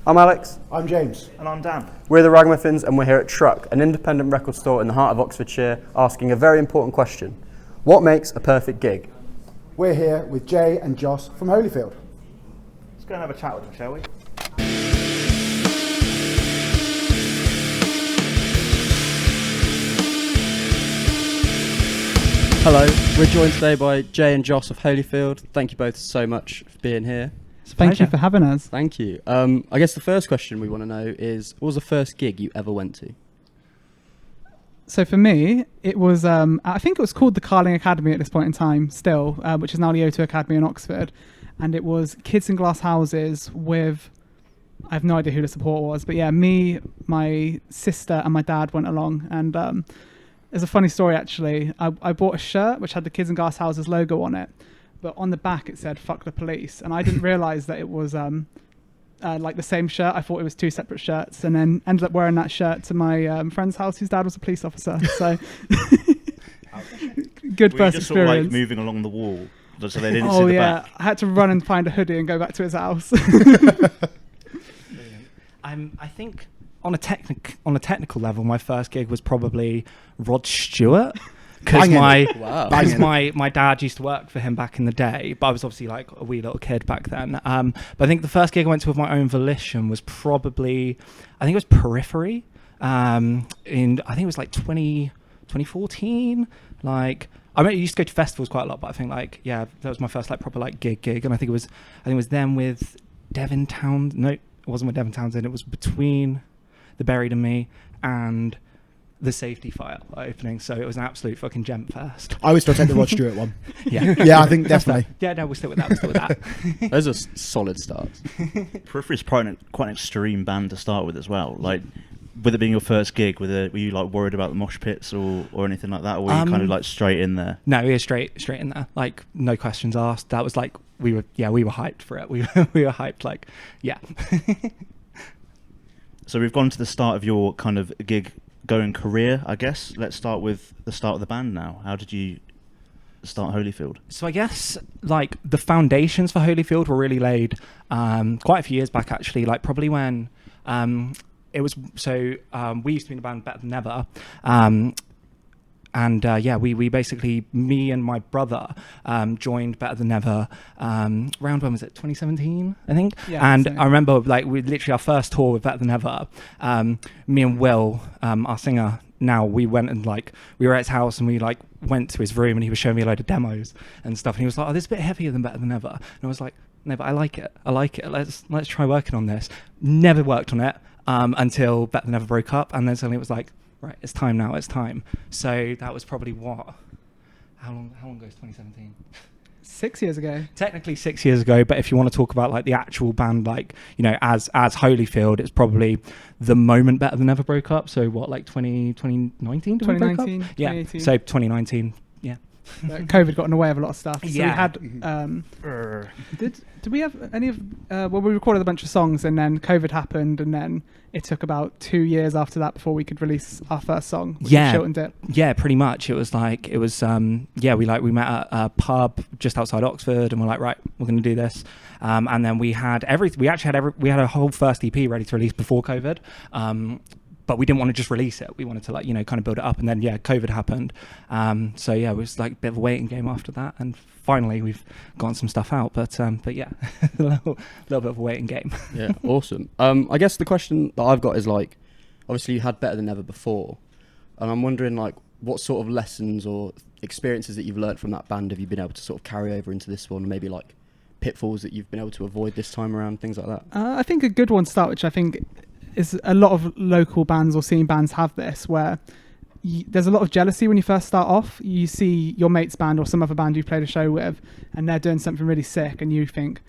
I'm Alex. I'm James. And I'm Dan. We're the Ragamuffins and we're here at Truck, an independent record store in the heart of Oxfordshire, asking a very important question. What makes a perfect gig? We're here with Jaye and Joss from Holyfield. Let's go and have a chat with them, shall we? Hello, we're joined today by Jaye and Joss of Holyfield. Thank you both so much for being here. Thank you for having us. Thank you. I guess the first question we want to know is, what was the first gig you ever went to? So for me, it was, I think it was called the Carling Academy at this point in time still, which is now the O2 Academy in Oxford. And it was Kids in Glass Houses with, I have no idea who the support was, but yeah, me, my sister and my dad went along. And there's a funny story actually. I bought a shirt which had the Kids in Glass Houses logo on it, but on the back it said "fuck the police," and I didn't realise that it was like the same shirt. I thought it was two separate shirts, and then ended up wearing that shirt to my friend's house, whose dad was a police officer. So good first experience. Sort of like moving along the wall, so they didn't see the back. I had to run and find a hoodie and go back to his house. I think on a technical level, my first gig was probably Rod Stewart. Because my dad used to work for him back in the day, but I was obviously like a wee little kid back then. But I think the first gig I went to with my own volition was probably, I think it was Periphery. I think it was like 2014. Like I used to go to festivals quite a lot, but I think like that was my first like proper like gig, and I think it was then with Devin Townsend. No, it wasn't with Devin Townsend. It was between The Buried and Me and The Safety File opening, so it was an absolute fucking gem fest. I would still take the Rod Stewart one. Yeah, I think definitely. No, we'll stick with that. Those are solid starts. Periphery is quite an extreme band to start with as well. Like, with it being your first gig, were you like worried about the mosh pits or anything like that, or were you kind of like straight in there? No, we were straight in there. Like no questions asked. That was like we were hyped for it. We were hyped. Like yeah. So we've gone to the start of your kind of gig going career, I guess. Let's start with the start of the band now. How did you start Holyfield? So I guess like the foundations for Holyfield were really laid quite a few years back actually, like probably when it was, so we used to be in the band Better Than Never, and we basically, me and my brother joined Better Than Never around, when was it, 2017 I think. And I remember like we literally our first tour with Better Than Ever, me and Will, our singer now, we went and like we were at his house and we like went to his room and he was showing me a load of demos and stuff, and he was like, oh, this is a bit heavier than Better Than Ever, and I was like, no, but I like it, let's try working on this. Never worked on it until Better Than Ever broke up, and then suddenly it was like, right, it's time now, it's time. So that was probably how long ago is 2017? 6 years ago. Technically 6 years ago, but if you want to talk about like the actual band, like, you know, as Holyfield, it's probably the moment Better Than Ever broke up. So what, like 2019? 2019, yeah, 2018. So 2019, yeah. COVID got in the way of a lot of stuff. So yeah. We had did we have any of well, we recorded a bunch of songs and then COVID happened, and then it took about 2 years after that before we could release our first song, which was Shilton Dip. Yeah, pretty much. It was we met at a pub just outside Oxford and we're like, right, we're going to do this, and then we had a whole first EP ready to release before COVID, but we didn't want to just release it. We wanted to like, you know, kind of build it up, and then COVID happened. So yeah, it was like a bit of a waiting game after that, and finally we've gotten some stuff out. But yeah, a little bit of a waiting game. Yeah, awesome. I guess the question that I've got is like, obviously you had Better Than Ever before, and I'm wondering like what sort of lessons or experiences that you've learned from that band have you been able to sort of carry over into this one, maybe like pitfalls that you've been able to avoid this time around, things like that. I think a good one to start, which I think is a lot of local bands or scene bands have this, where there's a lot of jealousy when you first start off. You see your mate's band or some other band you've played a show with, and they're doing something really sick, and you think,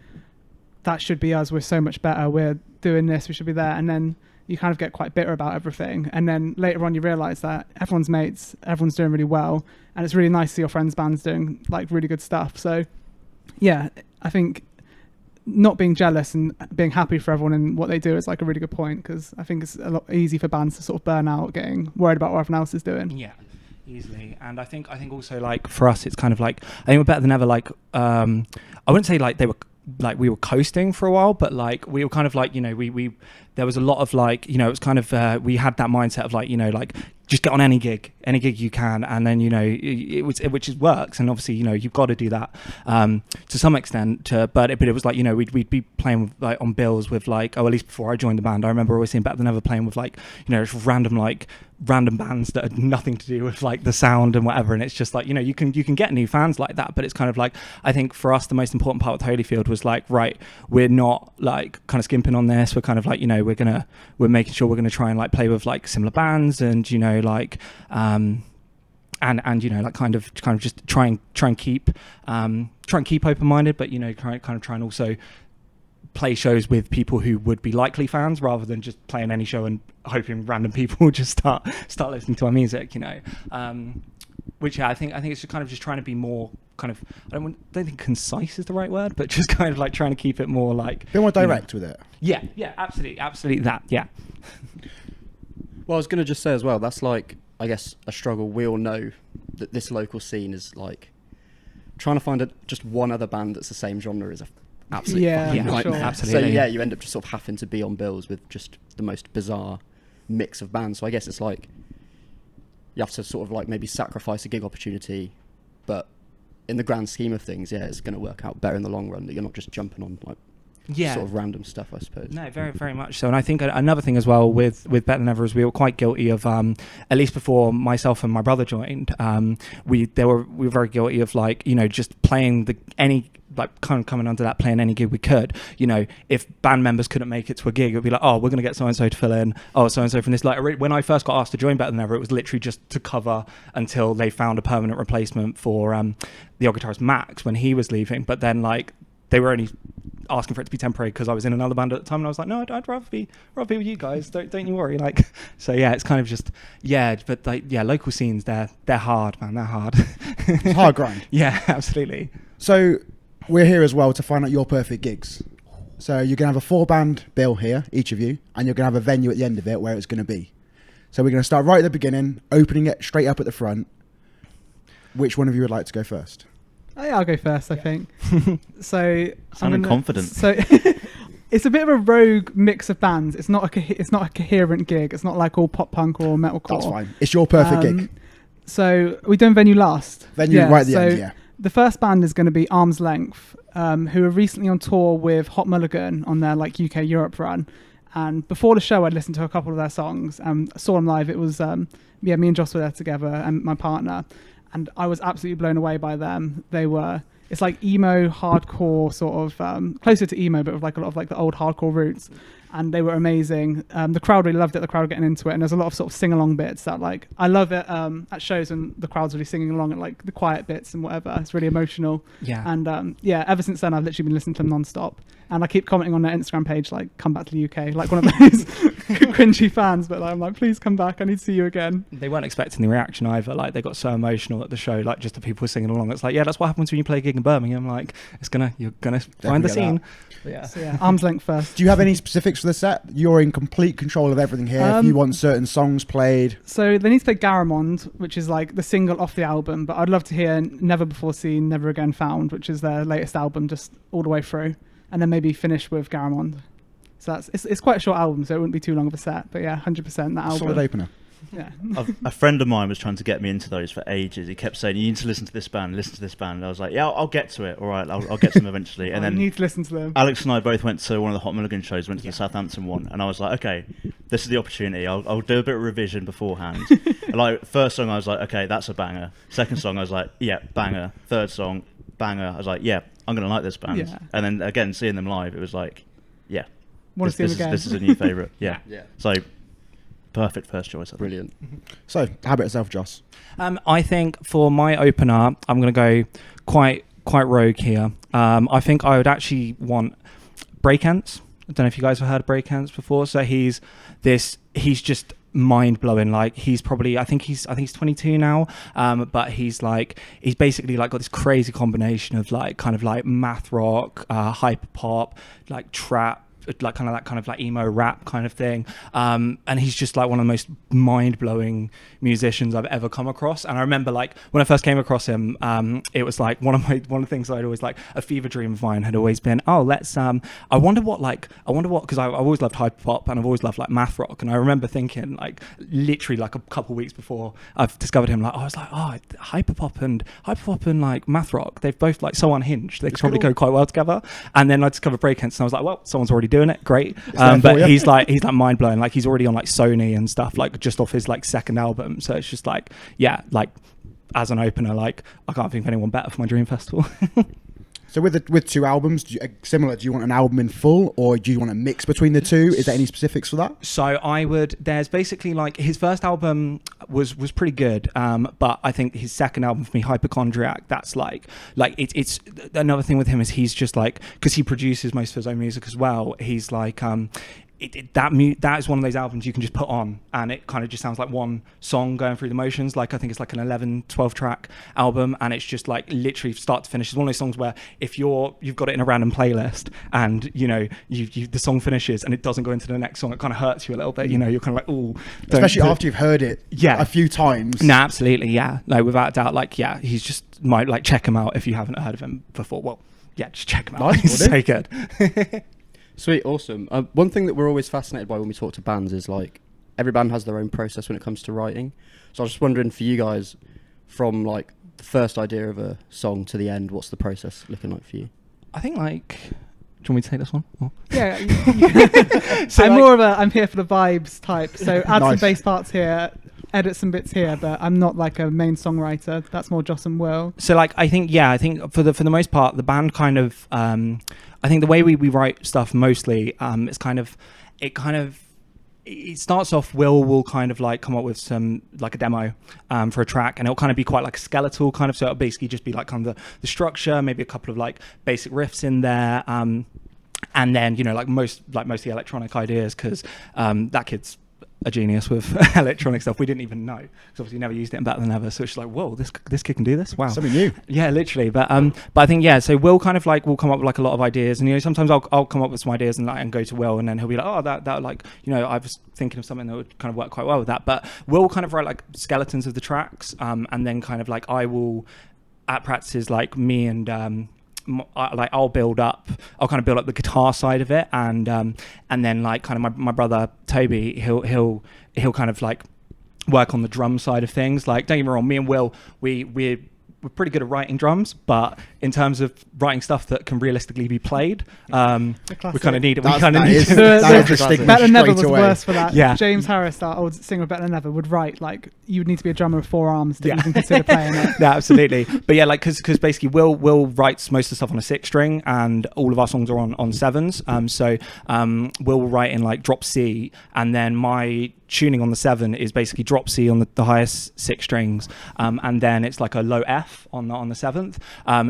that should be us, we're so much better, we're doing this, we should be there. And then you kind of get quite bitter about everything, and then later on you realise that everyone's mates, everyone's doing really well, and it's really nice to see your friends' bands doing like really good stuff. So yeah, I think not being jealous and being happy for everyone and what they do is like a really good point, because I think it's a lot easy for bands to sort of burn out getting worried about what everyone else is doing. Yeah, easily. And I think also like for us it's kind of like, I think we're Better Than Ever, like I wouldn't say like they were like we were coasting for a while, but like we were kind of like, you know, we there was a lot of like, you know, it was kind of we had that mindset of like, you know, like just get on any gig you can, and then, you know, which works, and obviously, you know, you've got to do that to some extent, but it was like, you know, we'd be playing with, like, on bills with like, at least before I joined the band, I remember always seeing Better Than Ever playing with like, you know, random bands that had nothing to do with like the sound and whatever, and it's just like, you know, you can get new fans like that, but it's kind of like, I think for us the most important part with Holyfield was like, right, we're not like kind of skimping on this, we're kind of like, you know, we're making sure we're gonna try and like play with like similar bands, and, you know, like and you know, like kind of just try and keep open-minded, but, you know, kind of try and also play shows with people who would be likely fans, rather than just playing any show and hoping random people just start listening to our music, you know. Which, yeah, I think it's just kind of just trying to be more kind of, I don't think concise is the right word, but just kind of like trying to keep it more like, be more direct, you know, with it. Yeah, absolutely that, yeah. Well, I was going to just say as well, that's like, I guess, a struggle. We all know that this local scene is like trying to find just one other band that's the same genre is a absolutely fucking nightmare. Sure. Absolutely. So yeah, you end up just sort of having to be on bills with just the most bizarre mix of bands. So I guess it's like you have to sort of like maybe sacrifice a gig opportunity, but in the grand scheme of things, yeah, it's going to work out better in the long run that you're not just jumping on like sort of random stuff, I suppose. No, very, very much so. And I think another thing as well with Better Than Ever is we were quite guilty of, at least before myself and my brother joined, we were very guilty of like, you know, just playing any like kind of coming under that, playing any gig we could. You know, if band members couldn't make it to a gig, it would be like, oh, we're going to get so-and-so to fill in. Oh, so-and-so from this. Like, when I first got asked to join Better Than Ever, it was literally just to cover until they found a permanent replacement for the old guitarist Max when he was leaving. But then, like, they were only asking for it to be temporary because I was in another band at the time, and I was like, no, I'd rather be with you guys. Don't you worry. Like, so yeah, it's kind of just, yeah, but like, yeah, local scenes, they're hard, man. They're hard. It's hard grind. Yeah, absolutely. So we're here as well to find out your perfect gigs. So you're going to have a 4-band bill here, each of you, and you're going to have a venue at the end of it where it's going to be. So we're going to start right at the beginning, opening it straight up at the front. Which one of you would like to go first? Oh, yeah, I'll go first, I think. So Sounding confident. So it's a bit of a rogue mix of bands. It's not a coherent gig. It's not like all pop punk or metalcore. That's fine. It's your perfect gig. So are we doing venue last? Venue right at the end, yeah. The first band is going to be Arm's Length, who are recently on tour with Hot Mulligan on their like UK Europe run. And before the show, I'd listened to a couple of their songs. I saw them live. It was me and Joss were there together, and my partner, and I was absolutely blown away by them. It's like emo hardcore, sort of closer to emo, but with like a lot of like the old hardcore roots. And they were amazing. The crowd really loved it. The crowd were getting into it, and there's a lot of sort of sing-along bits that like I love it at shows when the crowd's really singing along at like the quiet bits and whatever. It's really emotional. Yeah. And yeah, ever since then I've literally been listening to them non-stop. And I keep commenting on their Instagram page like, "Come back to the UK," like one of those cringy fans. But like, I'm like, "Please come back. I need to see you again." They weren't expecting the reaction either. Like, they got so emotional at the show. Like, just the people singing along. It's like, yeah, that's what happens when you play a gig in Birmingham. Like, you're gonna find the scene. Yeah. So yeah, Arm's Length first. Do you have any specifics for the set? You're in complete control of everything here. If you want certain songs played. So they need to play Garamond, which is like the single off the album. But I'd love to hear Never Before Seen, Never Again Found, which is their latest album, just all the way through. And then maybe finish with Garamond. So it's quite a short album, so it wouldn't be too long of a set. But yeah, 100% that album. Solid opener. Yeah. A friend of mine was trying to get me into those for ages. He kept saying, "You need to listen to this band, listen to this band." And I was like, "Yeah, I'll get to it. All right, I'll get to them eventually." And then you need to listen to them. Alex and I both went to one of the Hot Mulligan shows, went to the Southampton one, and I was like, "Okay, this is the opportunity. I'll do a bit of revision beforehand." And like, first song, I was like, "Okay, that's a banger." Second song, I was like, "Yeah, banger." Third song, banger. I was like, "Yeah, I'm gonna like this band." Yeah. And then again, seeing them live, it was like, "Yeah, Want to see them again? This is a new favourite." Yeah. Yeah. So perfect first choice. I think. Brilliant. So, how about yourself, Joss? I think for my opener, I'm going to go quite rogue here. I think I would actually want Breakance. I don't know if you guys have heard of Breakance before. So he's just mind blowing. Like, he's probably, I think he's 22 now. But he's basically like got this crazy combination of like kind of like math rock, hyper pop, like trap, like kind of that kind of like emo rap kind of thing, and he's just like one of the most mind-blowing musicians I've ever come across. And I remember like when I first came across him, it was like one of the things I'd always like, a fever dream of mine had always been, let's I wonder what because I've always loved hyperpop and I've always loved like math rock. And I remember thinking like literally like a couple weeks before I've discovered him, like I was like, hyperpop and like math rock, they've both like so unhinged, they could probably go quite well together. And then I discovered breakdance and I was like, well, someone's already doing it, great. But he's like mind blowing, like he's already on like Sony and stuff, like just off his like second album. So it's just like, yeah, like as an opener, like I can't think of anyone better for my Dream Festival. So with 2 albums, do you want an album in full, or do you want a mix between the 2? Is there any specifics for that? So there's basically like his first album was pretty good, but I think his second album for me, Hypochondriac, that's like it's another thing with him is he's just like, because he produces most of his own music as well, he's like that is one of those albums you can just put on and it kind of just sounds like one song going through the motions. Like I think it's like an 11-12 track album, and it's just like literally start to finish. It's one of those songs where if you've got it in a random playlist and the song finishes and it doesn't go into the next song, it kind of hurts you a little bit. You're kind of like, oh, especially after you've heard it a few times. No, absolutely, yeah. Like without a doubt, like yeah, he's just might like check him out if you haven't heard of him before. Well, yeah, just check him out. He's so good. Sweet, awesome. One thing that we're always fascinated by when we talk to bands is like every band has their own process when it comes to writing. So I was just wondering for you guys, from like the first idea of a song to the end, what's the process looking like for you? I think like, do you want me to take this one? Or? Yeah. So I'm here for the vibes type. So add some bass parts here, edit some bits here, but I'm not like a main songwriter. That's more Joss and Will. So like I think for the most part the band kind of I think the way we write stuff mostly it's kind of it starts off, will kind of like come up with some like a demo for a track, and it'll kind of be quite like skeletal kind of, so it'll basically just be like kind of the structure, maybe a couple of like basic riffs in there, and then like most of the electronic ideas, because that kid's a genius with electronic stuff. We didn't even know, because obviously never used it in Better Than Ever, so it's like, whoa, this kid can do this, wow, something new. Yeah, literally. But I think so we'll kind of like, we'll come up with like a lot of ideas, and sometimes I'll come up with some ideas and go to Will, and then he'll be like, oh, that like I was thinking of something that would kind of work quite well with that. But Will kind of write like skeletons of the tracks, and then kind of like I will at practices, like me and I'll kind of build up the guitar side of it, and then like kind of my brother Toby, he'll kind of like work on the drum side of things. Like, don't get me wrong, me and Will, we're pretty good at writing drums, but in terms of writing stuff that can realistically be played, we kind of need it. Better Than Never was worse for that. Yeah. James Harris, our old singer of Better Than Ever, would write like you would need to be a drummer with 4 arms to even consider playing it. Yeah, absolutely. But yeah, like because basically Will writes most of the stuff on a 6 string, and all of our songs are on 7s. So Will will write in like drop C, and then my tuning on the 7 is basically drop C on the highest 6 strings, and then it's like a low F on the 7th.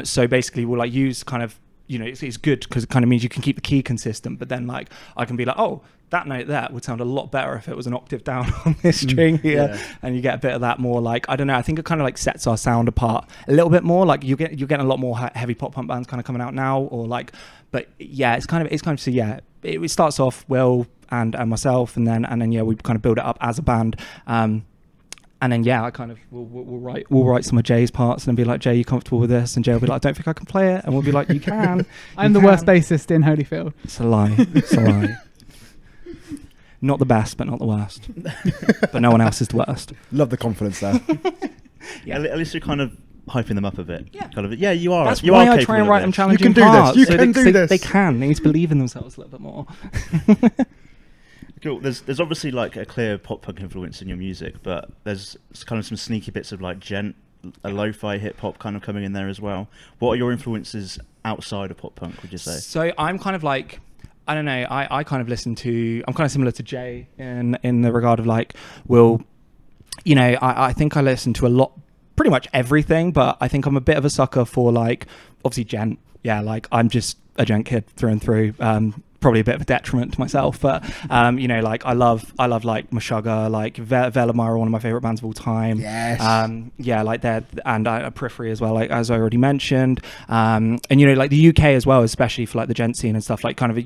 So basically we'll like use kind of, it's good because it kind of means you can keep the key consistent, but then like I can be like, oh, that note there would sound a lot better if it was an octave down on this string here, and you get a bit of that more like, I don't know, I think it kind of like sets our sound apart a little bit more. Like you're getting a lot more heavy pop punk bands kind of coming out now, or like, but yeah, it's kind of so yeah, it starts off Will and myself, and then we kind of build it up as a band, and then I kind of we'll write some of Jay's parts, and then be like, Jay, you comfortable with this? And Jay will be like, I don't think I can play it, and we'll be like, you can. I'm the worst bassist in Holyfield. It's a lie. It's a lie. Not the best, but not the worst. But no one else is the worst. Love the confidence there. Yeah, at least you're kind of hyping them up a bit. Yeah, kind of. Yeah, you are. That's you why are I try and write them challenging parts. You can do this. They can. They need to believe in themselves a little bit more. Cool. There's obviously like a clear pop punk influence in your music, but there's kind of some sneaky bits of like a lo-fi hip hop kind of coming in there as well. What are your influences outside of pop punk, would you say? So I'm kind of like, I don't know, I kind of listen to, I'm kind of similar to Jay in the regard of like, I think I listen to a lot, pretty much everything, but I think I'm a bit of a sucker for like, obviously gent. Yeah, like I'm just a gent kid through and through. Probably a bit of a detriment to myself, but like I love like Meshuggah, like Velamar are one of my favorite bands of all time. Yes. Like that, and Periphery as well, like as I already mentioned. And like the UK as well, especially for like the gent scene and stuff, like kind of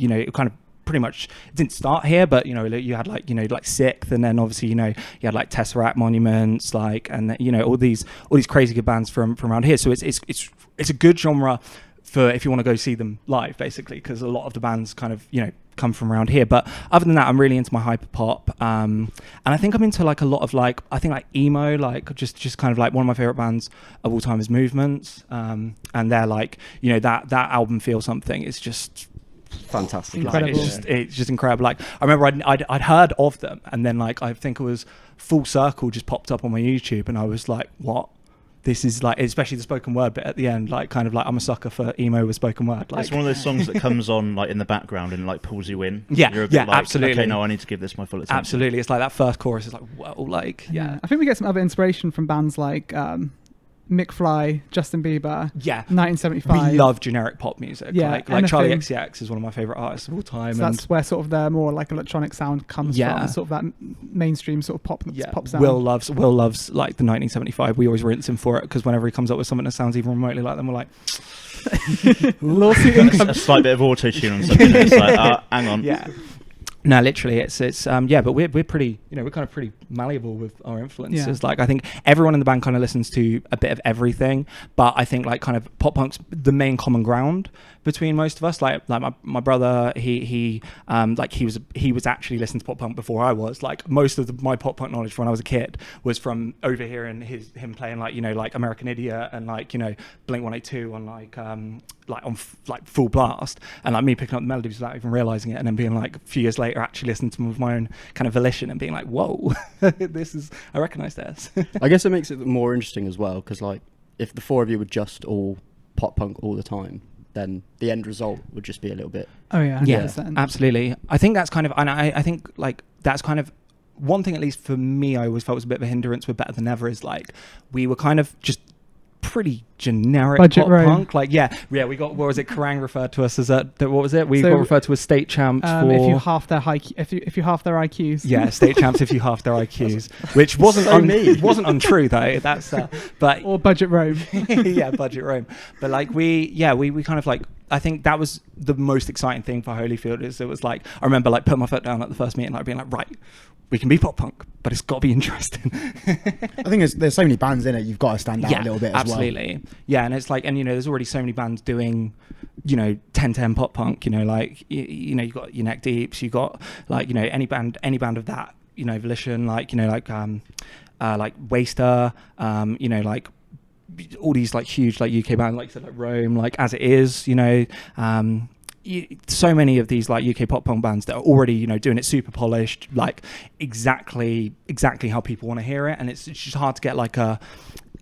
pretty much didn't start here, but you know, you had like, you know, like Sixth, and then obviously, you know, you had like Tesseract, Monuments, like, and you know, all these crazy good bands from around here. So it's a good genre for if you want to go see them live, basically, because a lot of the bands kind of, you know, come from around here. But other than that, I'm really into my hyperpop, and I think I'm into like a lot of like, I think like emo, like just kind of like one of my favorite bands of all time is Movements, and they're like, you know, that album Feel Something is just fantastic. Incredible. Like, it's just incredible. Like I remember I'd heard of them, and then like I think it was Full Circle just popped up on my YouTube, and I was like, what? This is like, especially the spoken word bit at the end, like kind of like, I'm a sucker for emo with spoken word. Like, it's one of those songs that comes on like in the background and like pulls you in. Yeah, You're a bit yeah, like, absolutely. Okay, no, I need to give this my full attention. Absolutely, it's like that first chorus is like, whoa, like I think we get some other inspiration from bands like Mick Fly, Justin Bieber, yeah, 1975. we love generic pop music. Yeah, like Charlie anything. XCX is one of my favorite artists of all time. So and that's where sort of the more like electronic sound comes Yeah. from, sort of that mainstream sort of pop sound. Will loves like the 1975. We always rinse him for it, because whenever he comes up with something that sounds even remotely like them, we're like, lawsuit a income. slight bit of auto tune on something. It's like, hang on. yeah. No, literally, it's yeah, but we're pretty, you know, we're kind of pretty malleable with our influences. Yeah. Like I think everyone in the band kind of listens to a bit of everything, but I think like kind of pop punk's the main common ground between most of us. Like my brother, he was actually listening to pop punk before I was. Like most of my pop punk knowledge when I was a kid was from overhearing him playing like, you know, like American Idiot and like, you know, Blink-182 on like full blast, and like me picking up the melodies without even realizing it, and then being like a few years later actually listening to them with my own kind of volition and being like, whoa, I recognize this. I guess it makes it more interesting as well, because like if the four of you were just all pop punk all the time, then the end result would just be a little bit. Oh yeah, 100%. Yeah, absolutely. I think that's kind of, and I think like that's kind of one thing, at least for me, I always felt was a bit of a hindrance with Better Than Ever, is like we were kind of just pretty generic Budget pop Rome. punk. Like we got, what was it, Kerrang referred to us as what was it, we got referred to as state champs for if you half their if you half their IQs. yeah, state champs if you half their IQs, which wasn't wasn't untrue though. That's but or Budget Rome. yeah, Budget Rome. But like we kind of like, I think that was the most exciting thing for Holyfield, is it was like, I remember like putting my foot down at the first meeting, like being like, right, we can be pop punk, but it's got to be interesting. I think there's so many bands in it, you've got to stand out a little bit as well. Absolutely. Yeah, and it's like, and you know, there's already so many bands doing, you know, 10/10 pop punk, you know, like, you know, you've got your Neck Deeps, you got like, you know, any band of that, you know, Volition, like, you know, like Waster, you know, like all these like huge like UK bands, like you said, like Rome, like As It Is, you know, so many of these like UK pop punk bands that are already, you know, doing it super polished, like exactly how people want to hear it, and it's just hard to get like a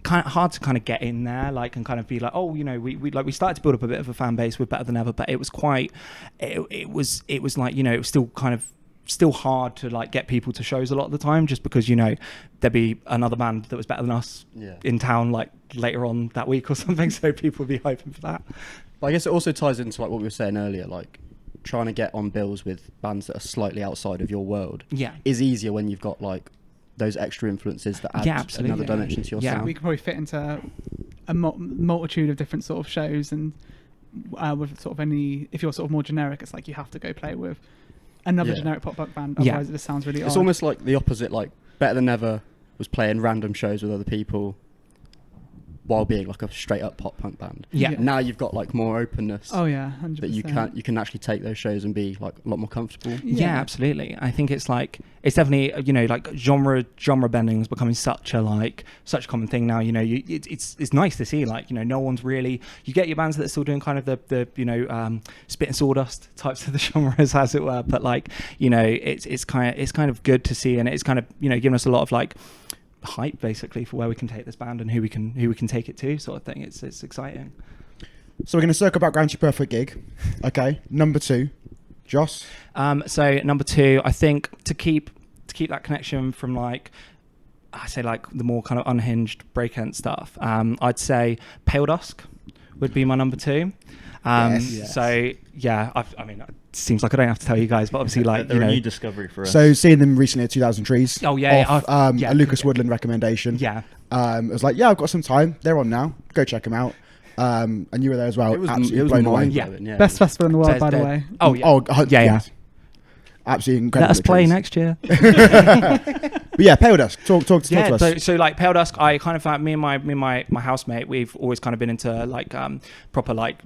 hard to kind of get in there, like, and kind of be like, oh, you know, we started to build up a bit of a fan base with Better Than Ever, but it was quite, it was like, you know, it was still hard to like get people to shows a lot of the time, just because, you know, there'd be another band that was better than us in town like later on that week or something, so people would be hoping for that. But I guess it also ties into like what we were saying earlier, like trying to get on bills with bands that are slightly outside of your world is easier when you've got like those extra influences that add another dimension to your sound. We could probably fit into a multitude of different sort of shows, and with sort of any, if you're sort of more generic, it's like you have to go play with another generic pop punk band, otherwise it just sounds really odd. It's almost like the opposite, like Better Than Ever was playing random shows with other people while being like a straight up pop punk band. Now you've got like more openness. Oh yeah, 100%. That you can actually take those shows and be like a lot more comfortable. Yeah, absolutely. I think it's like, it's definitely, you know, like genre bending is becoming such a common thing now. You know, it's nice to see, like, you know, no one's really, you get your bands that are still doing kind of the you know, spit and sawdust types of the genres, as it were, but like, you know, it's kind of good to see, and it's kind of, you know, giving us a lot of like hype basically for where we can take this band and who we can take it to, sort of thing. It's exciting. So we're going to circle back around to your perfect gig. Okay, number 2, Joss. So number 2, I think to keep that connection from like, I say like the more kind of unhinged breakent stuff, I'd say Pale Dusk would be my number 2. Yes. So yeah, I mean, it seems like I don't have to tell you guys, but obviously, like, they're you know, a new discovery for us. So seeing them recently at 2000 Trees. Oh yeah, off, a Lucas Woodland recommendation. Yeah. It was like, I've got some time. They're on now. Go check them out. And you were there as well. It was absolutely blown away. blown away. Yeah. Best festival in the world, by the way. Oh yeah. Oh, Yeah. Absolutely incredible. Let us play next year. But yeah, Pale Dusk. Talk to us. So like Pale Dusk, I kind of like me and my housemate, we've always kind of been into like proper like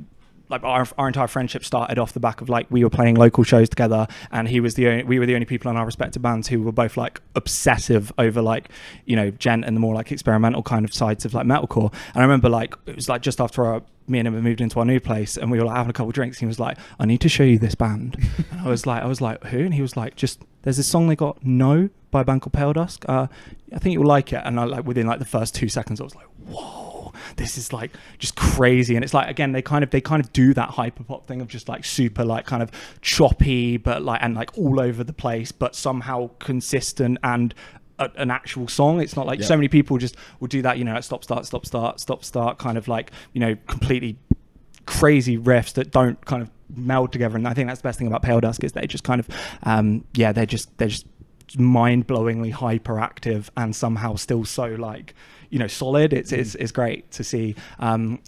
our entire friendship started off the back of like we were playing local shows together, and we were the only people in our respective bands who were both like obsessive over like, you know, gent and the more like experimental kind of sides of like metalcore. And I remember like it was like just after me and him had moved into our new place, and we were like having a couple of drinks, and he was like, I need to show you this band. And I was like, who? And he was like, just there's this song they got, No, by a band called Pale Dusk. I think you'll like it. And I like within like the first 2 seconds I was like, whoa, this is like just crazy. And it's like, again, they kind of do that hyper pop thing of just like super like kind of choppy but like and like all over the place, but somehow consistent and an actual song. It's not like so many people just will do that, you know, like stop start kind of like, you know, completely crazy riffs that don't kind of meld together. And I think that's the best thing about Pale Dusk is they just kind of they're just mind-blowingly hyperactive and somehow still so like, you know, solid. It's great to see. And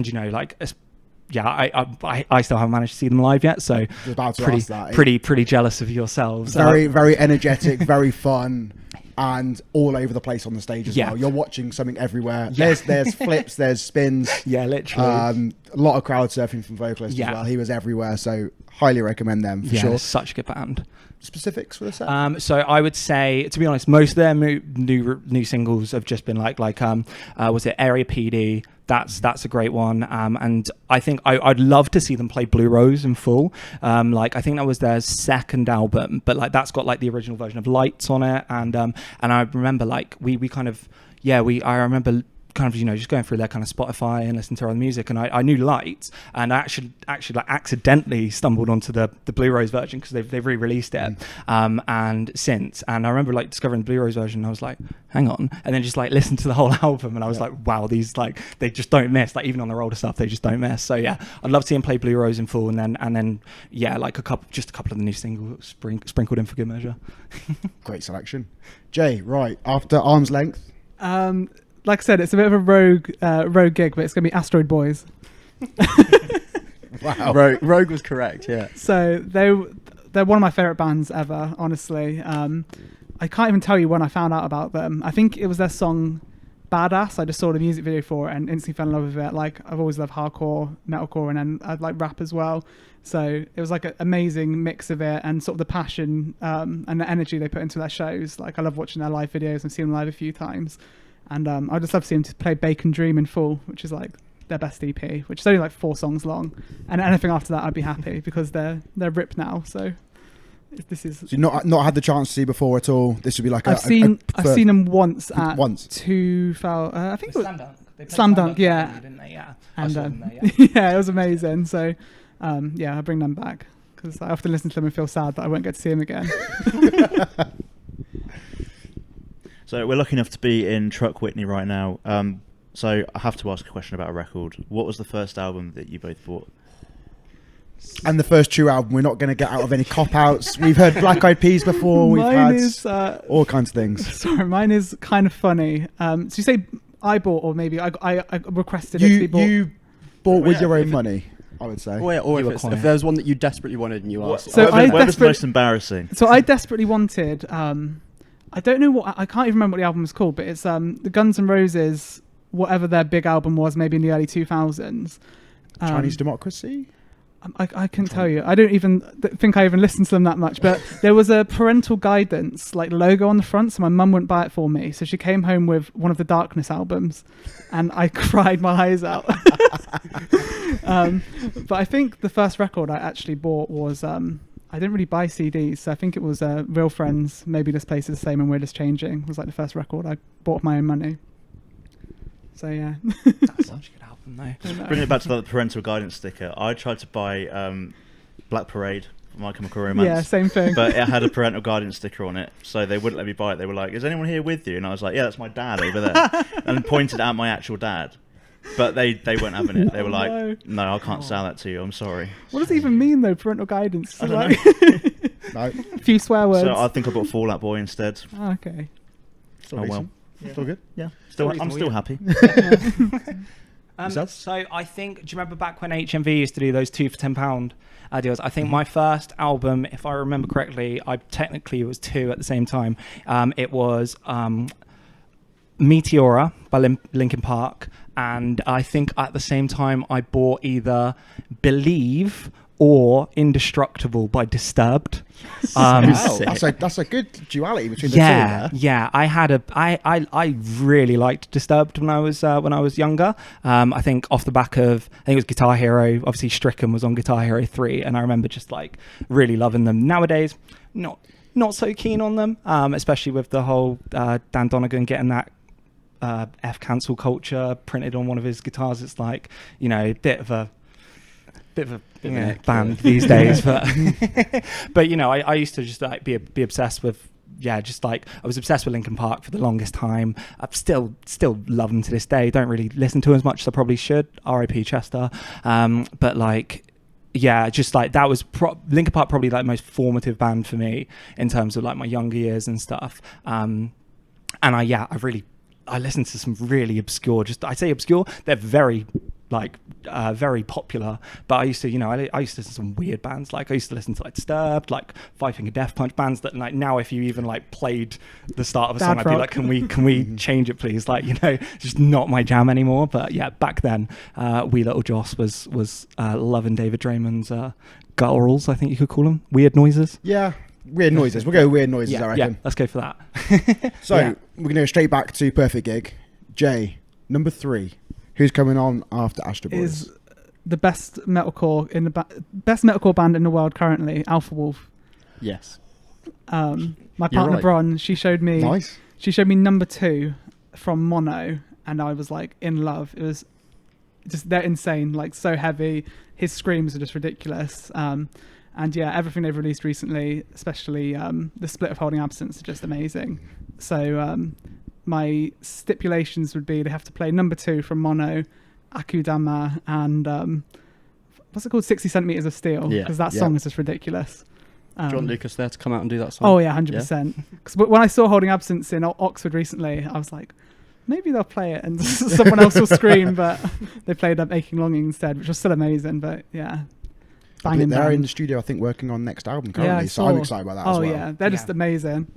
you know, like I still haven't managed to see them live yet, so pretty jealous of yourselves. Very energetic, very fun, and all over the place on the stage as well. You're watching something everywhere. There's flips, there's spins. Yeah, literally. A lot of crowd surfing from vocalists as well. He was everywhere, so highly recommend them for sure. Such a good band. Specifics for the set? So I would say, to be honest, most of their new singles have just been like was it Area PD? That's a great one. And I think I'd love to see them play Blue Rose in full. Like I think that was their second album, but like that's got like the original version of Lights on it. And I remember like I remember kind of, you know, just going through their kind of Spotify and listening to their other music, and I knew Lights, and I actually like accidentally stumbled onto the Blue Rose version because they've re-released it and since, and I remember like discovering the Blue Rose version, and I was like, hang on, and then just like listened to the whole album, and I was like, wow, these like they just don't miss, like even on their older stuff they just don't miss. So yeah, I'd love to see them play Blue Rose in full, and then yeah, like a couple of the new singles sprinkled in for good measure. Great selection. Jay, right after Arm's Length. Like I said, it's a bit of a rogue gig, but it's going to be Asteroid Boys. Wow. Rogue was correct, yeah. So they're one of my favourite bands ever, honestly. I can't even tell you when I found out about them. I think it was their song Badass. I just saw the music video for it and instantly fell in love with it. Like, I've always loved hardcore, metalcore, and then I'd like rap as well. So it was like an amazing mix of it and sort of the passion and the energy they put into their shows. Like, I love watching their live videos and seeing them live a few times. And I'd just love to see them to play Bacon Dream in full, which is like their best EP, which is only like 4 songs long. And anything after that, I'd be happy because they're ripped now. So this is. So you've not had the chance to see before at all. This would be like I've seen them once at I think it was Slam Dunk, yeah. Didn't they? Yeah. And yeah, it was amazing. So I bring them back because I often listen to them and feel sad that I won't get to see them again. So we're lucky enough to be in Truck Witney right now. So I have to ask a question about a record. What was the first album that you both bought? And the first true album. We're not going to get out of any cop-outs. We've heard Black Eyed Peas before. We've had all kinds of things. Sorry, mine is kind of funny. So you say I bought, or maybe I requested it to be bought? You bought with your own money, I would say. Or if there was one that you desperately wanted and you asked. So where was most embarrassing? So I desperately wanted... I don't know I can't even remember what the album was called, but it's the Guns N' Roses, whatever their big album was, maybe in the early 2000s. Chinese Democracy? I couldn't tell you. I don't even think I even listened to them that much, but there was a parental guidance like logo on the front, so my mum wouldn't buy it for me. So she came home with one of the Darkness albums, and I cried my eyes out. But I think the first record I actually bought was... I didn't really buy CDs, so I think it was Real Friends, Maybe This Place Is the Same and We're Just Changing. It was like the first record I bought with my own money. So yeah. That's such a good album though. Bring it back to the parental guidance sticker. I tried to buy Black Parade, My Chemical Romance. Yeah, same thing. But it had a parental guidance sticker on it, so they wouldn't let me buy it. They were like, is anyone here with you? And I was like, yeah, that's my dad over there. And pointed at my actual dad. But they weren't having it. They were like, no, I can't sell that to you. I'm sorry. What does it even mean, though, parental guidance? I don't know. No. A few swear words. So I think I bought Fall Out Boy instead. Oh, okay. Still well. Yeah. Still good? Yeah. I'm still happy. So I think, do you remember back when HMV used to do those 2 for £10 deals? I think my first album, if I remember correctly, it was 2 at the same time. It was Meteora by Linkin Park, and I think at the same time I bought either Believe or Indestructible by Disturbed. That's a good duality between the two there. Yeah. I really liked Disturbed when I was younger. I think off the back of, I think it was Guitar Hero. Obviously, Stricken was on Guitar Hero 3, and I remember just like really loving them. Nowadays, not so keen on them, especially with the whole Dan Donegan getting that F cancel culture printed on one of his guitars. It's like, you know, bit of a band these days, but you know, I used to just like be obsessed with, just like I was obsessed with Linkin Park for the longest time. I still love them to this day. Don't really listen to them as much as I probably should. R.I.P. Chester. But like, just like that was Linkin Park, probably like the most formative band for me in terms of like my younger years and stuff. And I listened to some really obscure, I say obscure, they're very like very popular, but I used to listen to some weird bands. Like I used to listen to like Disturbed, like Five Finger Death Punch, bands that like now if you even like played the start of a song, I'd be like, can we change it please? Like, you know, just not my jam anymore. But yeah, back then Wee Little Joss was loving David Draymond's gutturals, I think you could call them, weird noises. Yeah, weird noises. We'll go weird noises, I reckon. Yeah, let's go for that. So we're going to go straight back to Perfect Gig. Jay, number 3. Who's coming on after Astro Boys? Is the best metalcore best metalcore band in the world currently, Alpha Wolf. Yes. My partner Bron, she showed me number 2 from Mono, and I was like in love. It was just, they're insane, like so heavy. His screams are just ridiculous. And yeah, everything they've released recently, especially the split of Holding Absence, are just amazing. So my stipulations would be they have to play number 2 from Mono, Akudama, and what's it called, 60 Centimeters of Steel, because that song is just ridiculous. Do you want Lucas there to come out and do that song? Oh yeah, 100%. Because when I saw Holding Absence in Oxford recently, I was like, maybe they'll play it and someone else will scream, but they played Aching Longing instead, which was still amazing. But yeah, banging. They're in the studio, I think, working on next album currently, so I'm excited about that as well. Oh yeah, they're just amazing.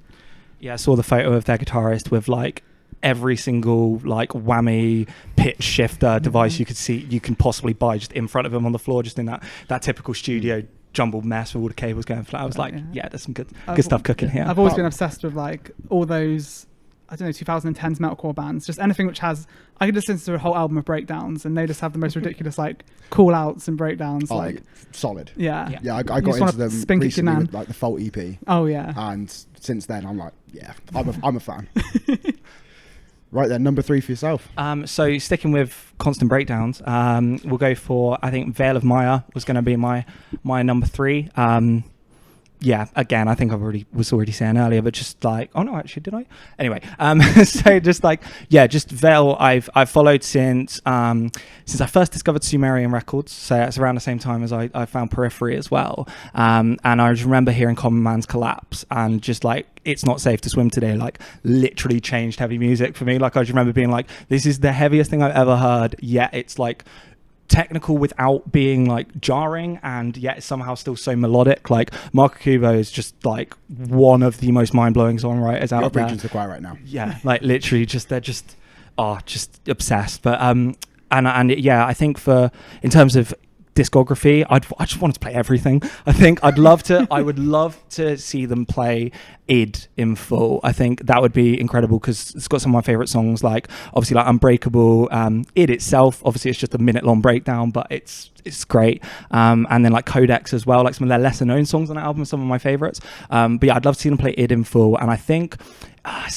Yeah, I saw the photo of their guitarist with like every single like whammy pitch shifter device you can possibly buy just in front of him on the floor, just in that typical studio jumbled mess with all the cables going flat. I was like, there's some good stuff cooking here. I've always been obsessed with like all those, I don't know, 2010s metalcore bands, just anything which has, I could just listen to a whole album of breakdowns and they just have the most ridiculous like call outs and breakdowns. Like solid. Yeah, I got into them recently with like the Fault EP. Oh yeah. And since then I'm like, I'm a fan. Right then, number 3 for yourself. So sticking with constant breakdowns, we'll go for, I think Veil of Maya was going to be my number 3. Again, I think was already saying earlier, but just like, oh no, actually, did I? Anyway, so just like, just Veil, I've followed since I first discovered Sumerian Records. So it's around the same time as I found Periphery as well. And I just remember hearing Common Man's Collapse and just like, It's Not Safe to Swim Today, like literally changed heavy music for me. Like I just remember being like, this is the heaviest thing I've ever heard, yet it's like technical without being like jarring, and yet somehow still so melodic. Like Marco Kubo is just like one of the most mind-blowing songwriters out there. You're preaching to the choir right now. Yeah, like literally they're just obsessed. But I think in terms of discography, I just wanted to play everything. I think I would love to see them play id in full. I think that would be incredible because it's got some of my favorite songs, like obviously like Unbreakable. Id itself, obviously it's just a minute-long breakdown, but it's great. And then like Codex as well, like some of their lesser-known songs on that album are some of my favorites. But yeah, I'd love to see them play id in full. And I think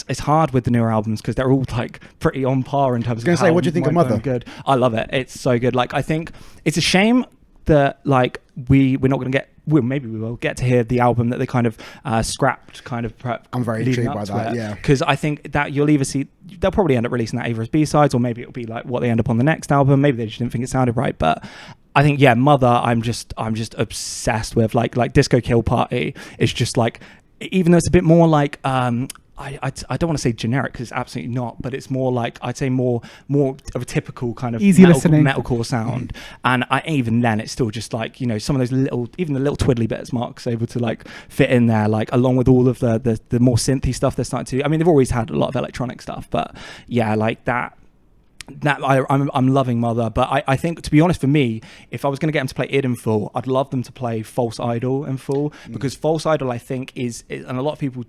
it's hard with the newer albums because they're all like pretty on par in terms of. I was going to say, what do you think of Mother? Good. I love it. It's so good. Like I think it's a shame that like we're not going to get. Well, maybe we will get to hear the album that they kind of scrapped. Kind of. I'm very intrigued by that. Yeah, because I think that you'll either see they'll probably end up releasing that either as B-sides or maybe it'll be like what they end up on the next album. Maybe they just didn't think it sounded right, but. I think Mother. I'm just obsessed with like Disco Kill Party. It's just like, even though it's a bit more like I I don't want to say generic because it's absolutely not, but it's more like, I'd say more of a typical kind of easy listening metalcore sound. And even then it's still just like, you know, some of those even the little twiddly bits Mark's able to like fit in there, like along with all of the more synthy stuff they're starting to, I mean, they've always had a lot of electronic stuff, but yeah, like that I'm loving Mother. But I think, to be honest, for me, if I was going to get them to play Id in full, I'd love them to play False Idol in full, because False Idol, I think, is, and a lot of people,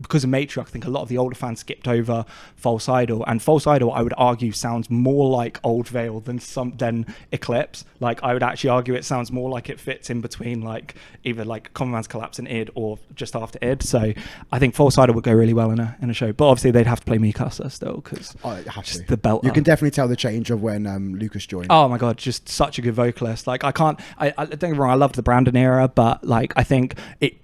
because of Matriarch, I think a lot of the older fans skipped over False Idol, and False Idol, I would argue, sounds more like Old Veil than Eclipse. Like, I would actually argue it sounds more like it fits in between like either like Common Man's Collapse and Id, or just after Id. So I think False Idol would go really well in a show, but obviously they'd have to play Mikasa still, because just the belt. You can definitely tell the change of when Lucas joined. Oh my god, just such a good vocalist. Like, I don't get me wrong, I loved the Brandon era, but like, I think it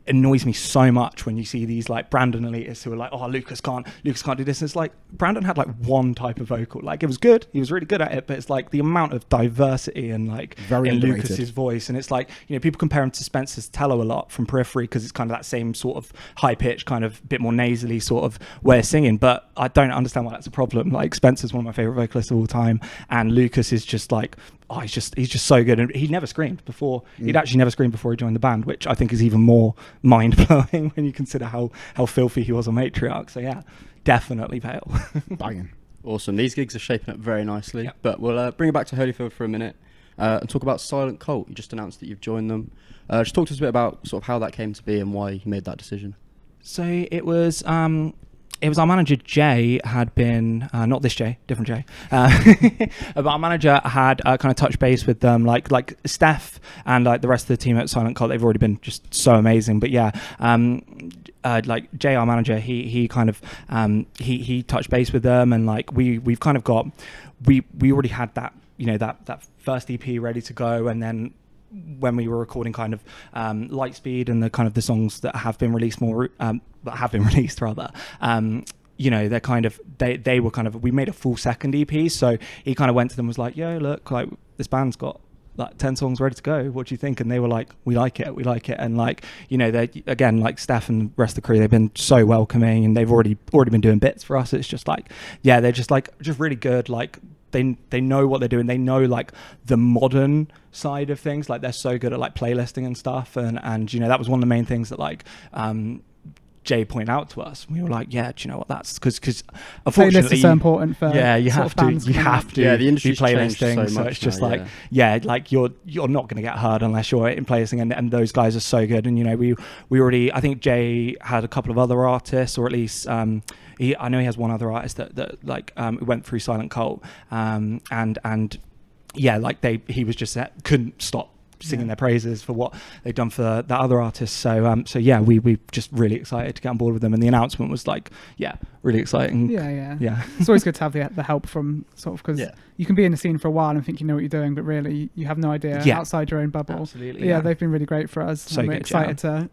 annoys me so much when you see these like Brandon elitists who are like, oh, Lucas can't do this. And it's like, Brandon had like one type of vocal. Like, it was good, he was really good at it, but it's like the amount of diversity and like very in underrated. Lucas's voice. And it's like, you know, people compare him to Spencer's Tello a lot from Periphery, because it's kind of that same sort of high pitched, kind of bit more nasally sort of way of singing. But I don't understand why that's a problem. Like, Spencer's one of my favorite vocalists of all time, and Lucas is just like, oh, he's just so good. And he never screamed before. He'd actually never screamed before he joined the band, which I think is even more mind-blowing when you consider how filthy he was on Matriarch. So yeah, definitely Veil. Banging. Awesome. These gigs are shaping up very nicely. But we'll bring it back to Holyfield for a minute and talk about Silent Cult. You just announced that you've joined them. Just talk to us a bit about sort of how that came to be and why you made that decision. So it was our manager Jay had been, not this Jay, different Jay, but our manager had kind of touched base with them, like Steph and like the rest of the team at Silent Cult. They've already been just so amazing. But yeah, like Jay, our manager, he kind of he touched base with them, and like we've kind of got, we already had that, you know, that first EP ready to go, and then when we were recording kind of Lightspeed and the kind of the songs that have been released you know, they're kind of they were kind of, we made a full second EP, so he kind of went to them, was like, yo, look, like, this band's got like 10 songs ready to go, what do you think? And they were like, we like it. And like, you know, they, again, like Steph and the rest of the crew, they've been so welcoming, and they've already been doing bits for us. It's just like, yeah, they're just like, just really good. Like, they know what they're doing. They know like the modern side of things. Like, they're so good at like playlisting and stuff. And you know, that was one of the main things that like Jay pointed out to us. We were like, yeah, do you know what, that's because unfortunately playlists are so important for you have to yeah, the industry's be playlisting, so it's just now, like like you're not going to get heard unless you're in playlisting, and those guys are so good. And you know, we already, I think Jay had a couple of other artists, or at least I know he has one other artist that like went through Silent Cult, and yeah, like he was just couldn't stop singing their praises for what they've done for that other artist. So yeah, we just really excited to get on board with them, and the announcement was like, yeah, really exciting. Yeah. It's always good to have the help from sort of, because you can be in the scene for a while and think you know what you're doing, but really you have no idea outside your own bubble. Absolutely. Yeah, they've been really great for us. So we're excited to.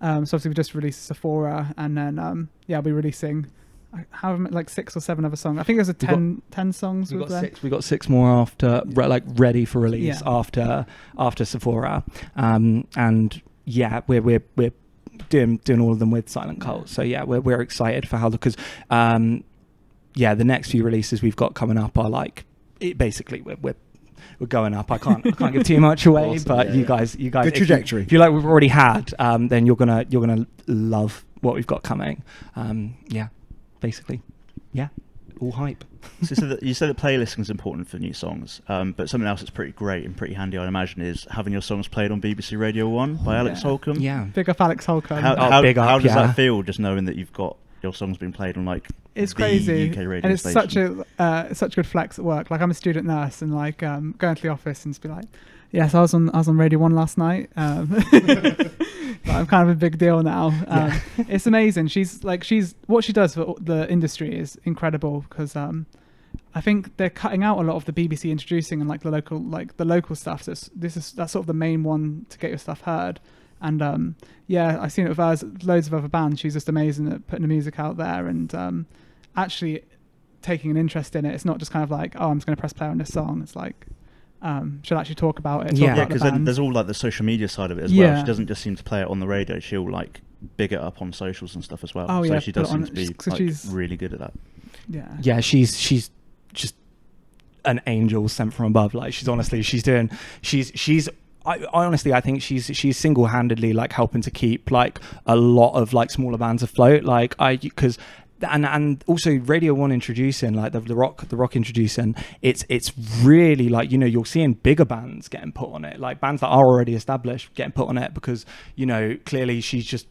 So obviously we just released Sephora, and then I'll be releasing like 6 or 7 other songs. I think there's 10 songs. We got 6 more after, like ready for release after Sephora, and yeah, we're doing all of them with Silent Cult. So yeah, we're excited for how, because the next few releases we've got coming up are like, basically we're going up. I can't give too much away, awesome. But you guys, good trajectory. If you like we've already had, then you're gonna love what we've got coming. Basically, yeah, all hype. So you said that playlisting is important for new songs, but something else that's pretty great and pretty handy, I imagine, is having your songs played on BBC Radio 1 by Alex Holcomb. Yeah, big up Alex Holcomb. How does that feel, just knowing that you've got your songs being played on like it's crazy UK radio and it's station? such a good flex at work. Like, I'm a student nurse, and like going to the office and just be like, yes, I was on Radio 1 last night. But I'm kind of a big deal now. It's amazing. She's what she does for the industry is incredible, because I think they're cutting out a lot of the BBC introducing and like the local stuff. So that's sort of the main one to get your stuff heard. And I've seen it with loads of other bands. She's just amazing at putting the music out there and actually taking an interest in it. It's not just kind of like, oh, I'm just going to press play on this song. It's like, she'll actually talk about it. Because then there's all like the social media side of it as well. She doesn't just seem to play it on the radio. She'll like big it up on socials and stuff as well. Oh, so yeah, she does put it on- seem to be so like, she's- really good at that. Yeah. Yeah, she's just an angel sent from above. Like she's I honestly, I think she's single-handedly like helping to keep like a lot of like smaller bands afloat. Like because and also Radio 1 introducing like the rock introducing, it's really like, you know, you're seeing bigger bands getting put on it, like bands that are already established getting put on it, because, you know, clearly she's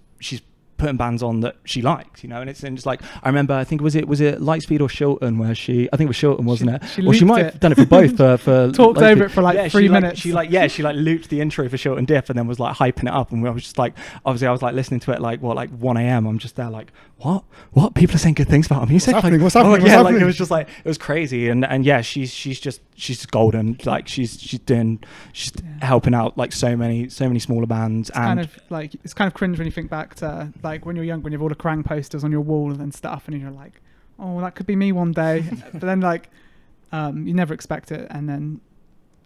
putting bands on that she likes, you know. And it's like, I remember, I think was it Lightspeed or Shilton, where I think it was Shilton, wasn't it? She She might have done it for both for talked Lightspeed. over it for like 3 minutes. She looped the intro for Shilton Dip and then was like hyping it up, and I was just like, obviously I was like listening to it like 1 a.m. I'm just there like, what people are saying good things about our music. What's happening? Like, What's happening? Like, What's it was just like, it was crazy. And yeah, she's golden. Like she's helping out like so many smaller bands. It's kind of cringe when you think back to like when you're young, when you have all the Krang posters on your wall and stuff, and you're like, oh, that could be me one day. But then like you never expect it, and then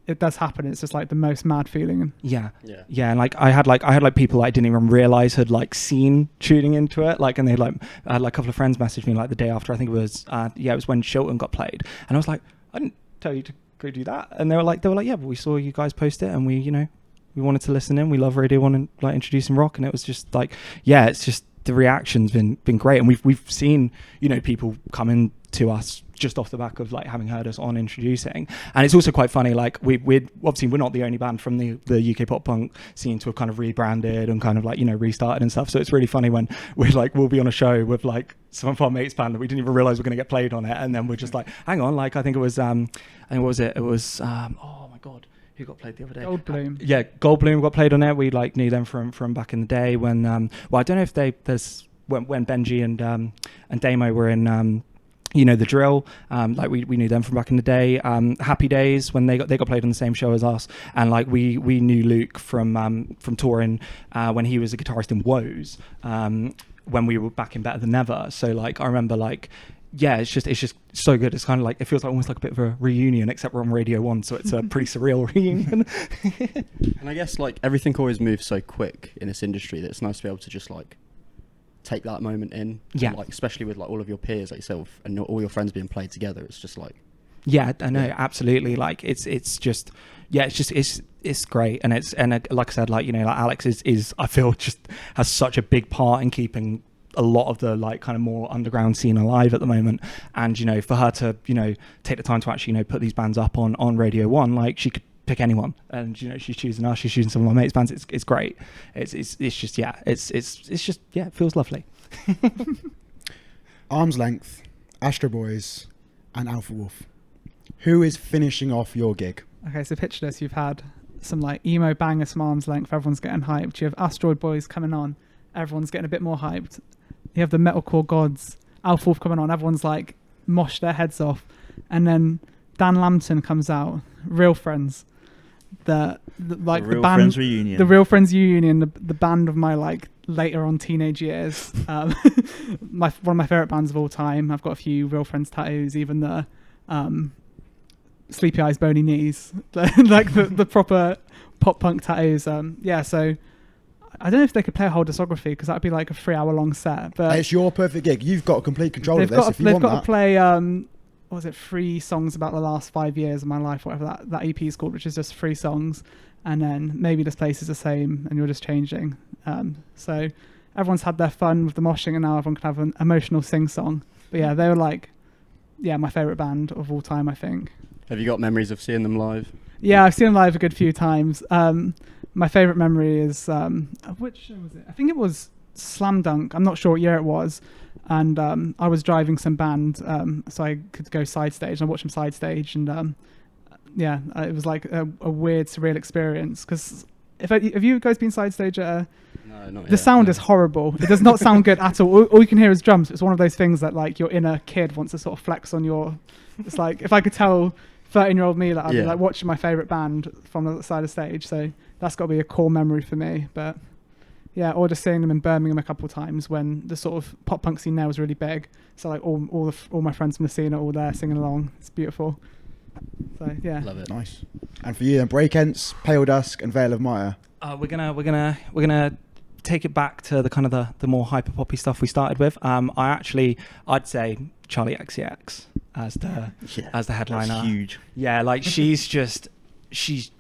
it does happen. It's just like the most mad feeling. Yeah. And like I had like people I didn't even realize had like seen tuning into it. Like, and I had like a couple of friends message me like the day after. I think it was it was when Shilton got played, and I was like, I didn't tell you to go do that. And they were like, yeah, but we saw you guys post it, and we wanted to listen in. We love Radio 1 and like introducing rock, and it was just like, yeah, it's just the reaction's been great, and we've seen, you know, people coming to us just off the back of like having heard us on introducing. And it's also quite funny, like we're obviously we're not the only band from the UK pop punk scene to have kind of rebranded and kind of like, you know, restarted and stuff. So it's really funny when we'll be on a show with like some of our mates band that we didn't even realize we're going to get played on it, and then we're just like, hang on, like I think it was oh my god, who got played the other day? Goldbloom. Yeah, Goldbloom got played on it. We like knew them from back in the day when well, I don't know if when Benji and Damo were in you know, The Drill, like we knew them from back in the day. Happy Days, when they got played on the same show as us, and like we knew Luke from touring when he was a guitarist in Woes, when we were back in Better Than Never. So like I remember like, yeah, it's just so good. It's kind of like, it feels like almost like a bit of a reunion, except we're on Radio 1, so it's a pretty surreal reunion. And I guess like everything always moves so quick in this industry that it's nice to be able to just like take that moment in. Yeah. And, like especially with like all of your peers like yourself and all your friends being played together, it's just like, yeah, I know, absolutely. Like it's just, yeah, it's great. And like I said, like, you know, like Alex is I feel just has such a big part in keeping a lot of the like kind of more underground scene alive at the moment. And, you know, for her to, you know, take the time to actually, you know, put these bands up on Radio 1, like she could pick anyone, and, you know, she's choosing us, she's choosing some of my mates' bands. It's great. It's just, yeah, it's just, yeah, it feels lovely. Arm's Length, Astro Boys, and Alpha Wolf. Who is finishing off your gig? Okay, so picture this. You've had some like emo bangers from Arm's Length, everyone's getting hyped. You have Asteroid Boys coming on, everyone's getting a bit more hyped. You have the metalcore gods, Alpha Wolf coming on, everyone's like moshed their heads off. And then Dan Lambton comes out, Real Friends. The Real band, Friends reunion. the Real Friends reunion, the band of my like later on teenage years. One of my favorite bands of all time. I've got a few Real Friends tattoos, even the Sleepy Eyes, Bony Knees, like the proper pop punk tattoos. Yeah, so I don't know if they could play a whole discography, because that'd be like a 3-hour long set. But it's your perfect gig. You've got complete control of this. They've got to play. What was it? 3 songs about the last 5 years of my life, whatever that EP is called, which is just 3 songs, and then maybe this place is the same, and you're just changing. So everyone's had their fun with the moshing, and now everyone can have an emotional sing song. But yeah, they were like, yeah, my favorite band of all time, I think. Have you got memories of seeing them live? Yeah, I've seen them live a good few times. My favorite memory is which show was it? I think it was Slam Dunk. I'm not sure what year it was. And I was driving some band, so I could go side stage. I watched them side stage, and yeah, it was like a weird, surreal experience. Because have you guys been side stage at a... No, not the yet, sound no. is horrible. It does not sound good at all. All you can hear is drums. It's one of those things that like your inner kid wants to sort of flex on your... It's like, if I could tell 13-year-old me that, I'd be like watching my favourite band from the side of stage. So that's got to be a core memory for me. But yeah, or just seeing them in Birmingham a couple of times when the sort of pop punk scene there was really big. So like all my friends from the scene are all there singing along. It's beautiful. So yeah, Love it. Nice. And for you then, Breakents, Pale Dusk, and Veil of Maya. We're gonna take it back to the kind of the more hyper poppy stuff we started with, I'd say Charlie XCX as the headliner. That's huge. Yeah, like she's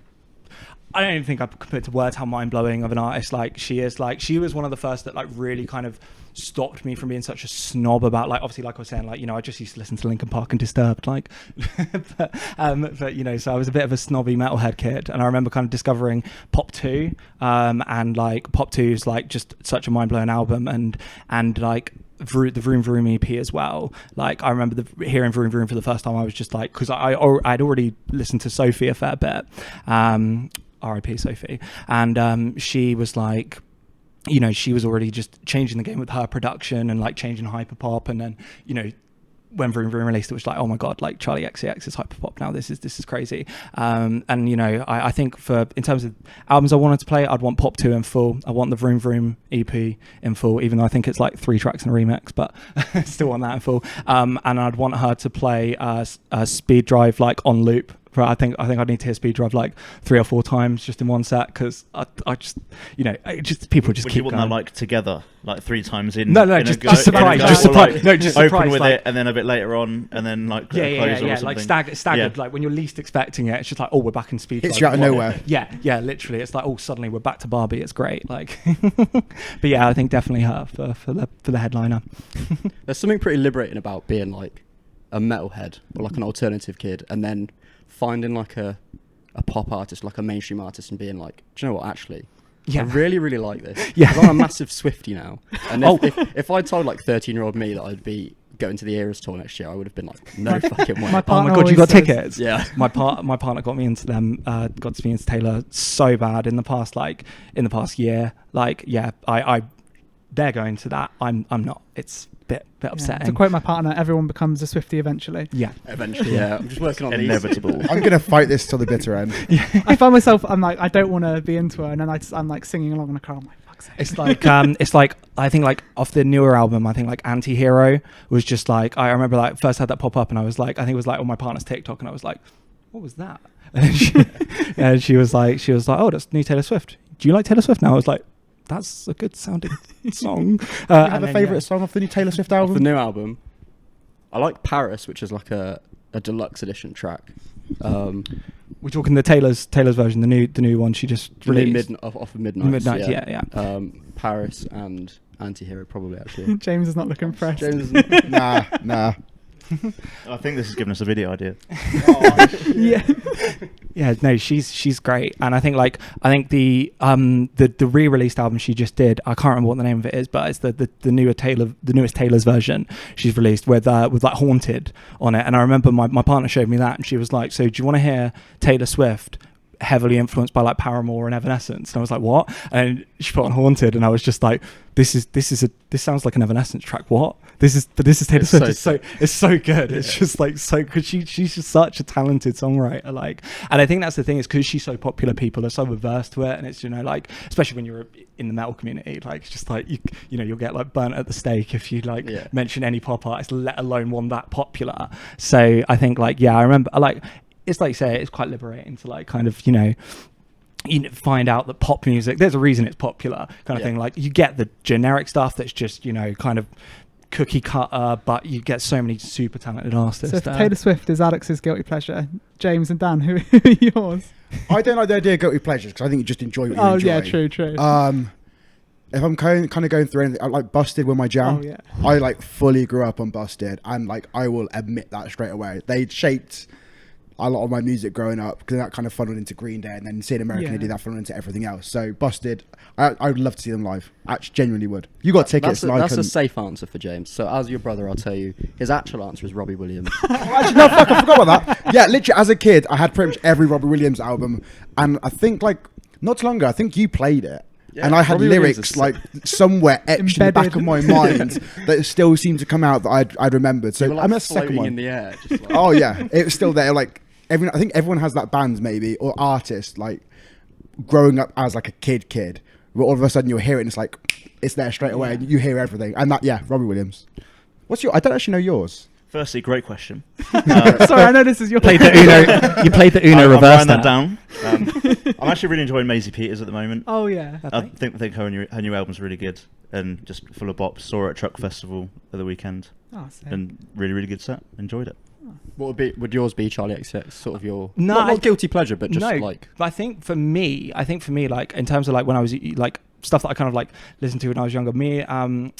I don't even think I could put to words how mind blowing of an artist like she is. Like she was one of the first that like really kind of stopped me from being such a snob about, like, obviously, like I was saying, like, you know, I just used to listen to Linkin Park and Disturbed, like, but you know, so I was a bit of a snobby metalhead kid, and I remember kind of discovering Pop 2, and like Pop 2 is like just such a mind blowing album, and like the Vroom Vroom EP as well. Like I remember hearing Vroom Vroom for the first time. I was just like, because I'd already listened to Sophie a fair bit, R.I.P. Sophie, and she was like, you know, she was already just changing the game with her production and like changing hyperpop, and then, you know, when Vroom Vroom released, it was like, oh my god, like Charlie XCX is hyperpop now. This is crazy. And you know, I think in terms of albums I wanted to play, I'd want Pop 2 in full. I want the Vroom Vroom EP in full, even though I think it's like 3 tracks and a remix, but still want that in full. And I'd want her to play Speed Drive like on loop. I think I'd need to hear Speed Drive like 3 or 4 times just in one set, because I just, you know, people just Would going. you want that like together, like 3 times in? No, just surprise, no, just surprise, open with like, it, and then a bit later on, and then like close or something. like staggered, like when you're least expecting it, it's just like, oh, we're back in Speed Drive. Hits you out of nowhere. Yeah, literally, it's like, oh, suddenly we're back to Barbie. It's great, like. But yeah, I think definitely her for the headliner. There's something pretty liberating about being like a metalhead or like an alternative kid, and then finding like a pop artist, like a mainstream artist, and being like, do you know what, actually, I really, really like this. Yeah. 'Cause I'm a massive Swiftie now. And if I told like 13-year-old me that I'd be going to the Eras tour next year, I would have been like, no fucking way. My Oh partner my god, you always got says- tickets? Yeah. My partner got me into them. Got me into Taylor so bad in the past year. Like, yeah, they're going to that. I'm not. It's a bit upsetting. To quote my partner, everyone becomes a Swiftie eventually. Yeah. Eventually, yeah. I'm just working on these. Inevitable. I'm gonna fight this till the bitter end. I find myself, I'm like, I don't want to be into her, and then I'm like singing along in a car. I'm like, fuck's sake. It's like I think like off the newer album, I think like Anti-Hero was just like, I remember like first had that pop up, and I was like, I think it was like on my partner's TikTok, and I was like, what was that? And she was like, oh, that's new Taylor Swift. Do you like Taylor Swift now? I was like, that's a good sounding song. Do you have a favourite song off the new Taylor Swift Off album? the new album, I like Paris, which is like a deluxe edition track. We're talking the Taylor's version, the new one she just released. Off of Midnight. Midnight, yeah. Paris and Anti-Hero, probably, actually. James is not looking fresh. James is Nah. I think this has given us a video idea. Yeah, no, she's great, and I think the re-released album she just did, I can't remember what the name of it is, but it's the newest Taylor's version she's released with like Haunted on it. And I remember my partner showed me that, and she was like, so do you want to hear Taylor Swift heavily influenced by like Paramore and Evanescence? And I was like, what? And she put on Haunted, and I was just like, this sounds like an Evanescence track. What? This is Taylor Swift. It's so good. It's just like so good. She's just such a talented songwriter. Like, and I think that's the thing, is because she's so popular, people are so averse to it, and it's, you know, like, especially when you're in the metal community, like, it's just like you know, you'll get like burnt at the stake if you like mention any pop artist, let alone one that popular. So I think like, yeah, I remember like, it's like you say, it's quite liberating to like kind of, you know, find out that pop music, there's a reason it's popular kind of thing. Like, you get the generic stuff that's just, you know, kind of cookie cutter, but you get so many super talented artists. So if Taylor Swift is Alex's guilty pleasure, James and Dan, who are yours? I don't like the idea of guilty pleasures, because I think you just enjoy what you enjoy. Oh yeah, true. If I'm kind of going through anything, I like Busted with my jam. Oh yeah. I like fully grew up on Busted, and like I will admit that straight away. They shaped a lot of my music growing up, because that kind of funneled into Green Day, and then seeing American Idiot, that funneled into everything else. So Busted, I would love to see them live. Actually, genuinely would. You got tickets. That's a safe answer for James. So as your brother, I'll tell you, his actual answer is Robbie Williams. Actually, no, fuck, I forgot about that. Yeah, literally, as a kid, I had pretty much every Robbie Williams album, and I think like not too long ago, I think you played it. Yeah, and I had Robbie lyrics like somewhere etched in the back of my mind that still seem to come out that I'd remembered. So like, I'm a second one in the air. Just like, oh yeah, it was still there. Like I think everyone has that band maybe, or artist, like growing up as like a kid, where all of a sudden you'll hear it and it's like it's there straight away. And you hear everything, and that Robbie Williams. What's your? I don't actually know yours. Firstly, great question. Sorry, I know this is your. You played the Uno I'm reverse. writing that down. I'm actually really enjoying Maisie Peters at the moment. Oh yeah. I think her new album's really good and just full of bops. Saw her at Truck Festival at the weekend. Oh, sick. And really good set. Enjoyed it. What would yours be, Charlie XX? Sort of your No, not guilty pleasure, but just no, like. But I think for me, like in terms of like when I was like stuff that I kind of like listened to when I was younger. Me and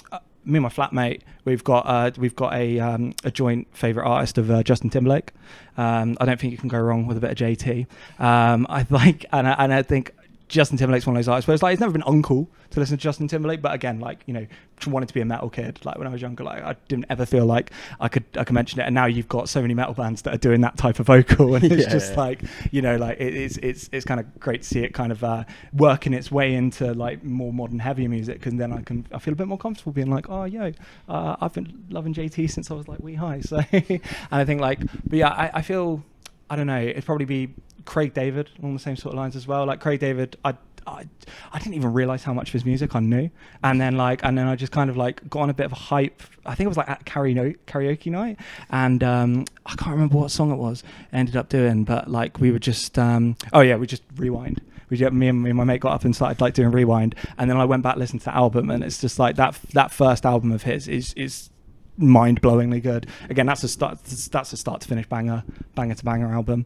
my flatmate, we've got a joint favorite artist of Justin Timberlake. I don't think you can go wrong with a bit of JT. I think Justin Timberlake's one of those artists where it's like it's never been uncool to listen to Justin Timberlake, but again, like, you know, wanted to be a metal kid, like when I was younger, like I didn't ever feel like I could mention it, and now you've got so many metal bands that are doing that type of vocal, and it's just like, you know, like it's kind of great to see it kind of working its way into like more modern heavier music, because then I feel a bit more comfortable being like, oh yo, I've been loving JT since I was like wee high, so and I think like, but yeah, I feel, I don't know, it'd probably be Craig David along the same sort of lines as well. Like Craig David, I didn't even realize how much of his music I knew, and then I just kind of like got on a bit of a hype. I think it was like at karaoke night, and I can't remember what song it was I ended up doing, but like we were just we just rewind. Me and my mate got up and started like doing rewind, and then I went back listened to the album, and it's just like that first album of his is mind-blowingly good. Again, that's a start to finish banger to banger album.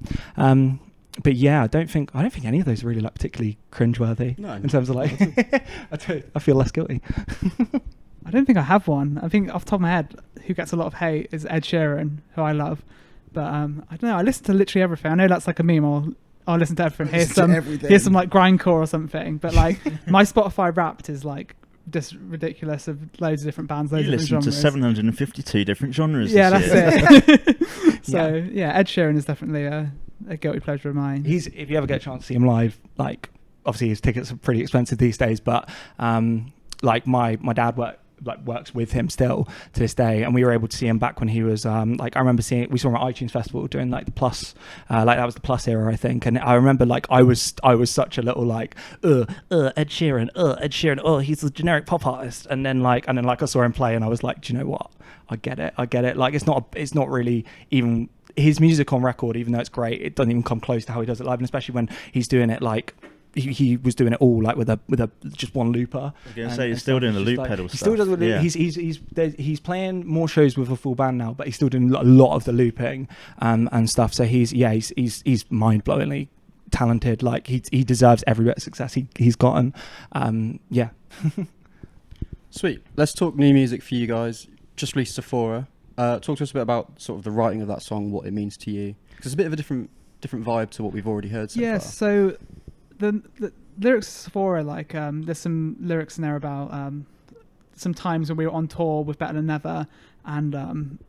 But yeah, I don't think any of those are really like particularly cringeworthy in terms of like. I feel less guilty. I don't think I have one. I think off the top of my head, who gets a lot of hate is Ed Sheeran, who I love. But I don't know. I listen to literally everything. I know that's like a meme. I'll listen to everything. Here's some like grindcore or something. But like my Spotify Wrapped is like just ridiculous of loads of different bands, loads of different genres. You listen to 752 different genres. Yeah, this that's year. it. So yeah, Ed Sheeran is definitely a guilty pleasure of mine. If you ever get a chance to see him live, like obviously his tickets are pretty expensive these days, but like my dad works with him still to this day, and we were able to see him back when he was like, I remember we saw him at iTunes Festival during like the Plus, like that was the Plus era, I think, and I remember like I was such a little like Ed Sheeran, oh he's a generic pop artist, and then like I saw him play and I was like, do you know what, I get it, like it's not really even his music on record, even though it's great, it doesn't even come close to how he does it live, and especially when he's doing it like he was doing it all like with a just one looper. I was gonna say he's still doing the loop pedal stuff. He still does with it. He's playing more shows with a full band now, but he's still doing a lot of the looping and stuff. So he's mind-blowingly talented. Like he deserves every bit of success he's gotten. Yeah. Sweet. Let's talk new music for you guys. Just released Sephora. Talk to us a bit about sort of the writing of that song, what it means to you, because it's a bit of a different vibe to what we've already heard so far. So the lyrics of Sephora, like there's some lyrics in there about some times when we were on tour with Better Than Never, and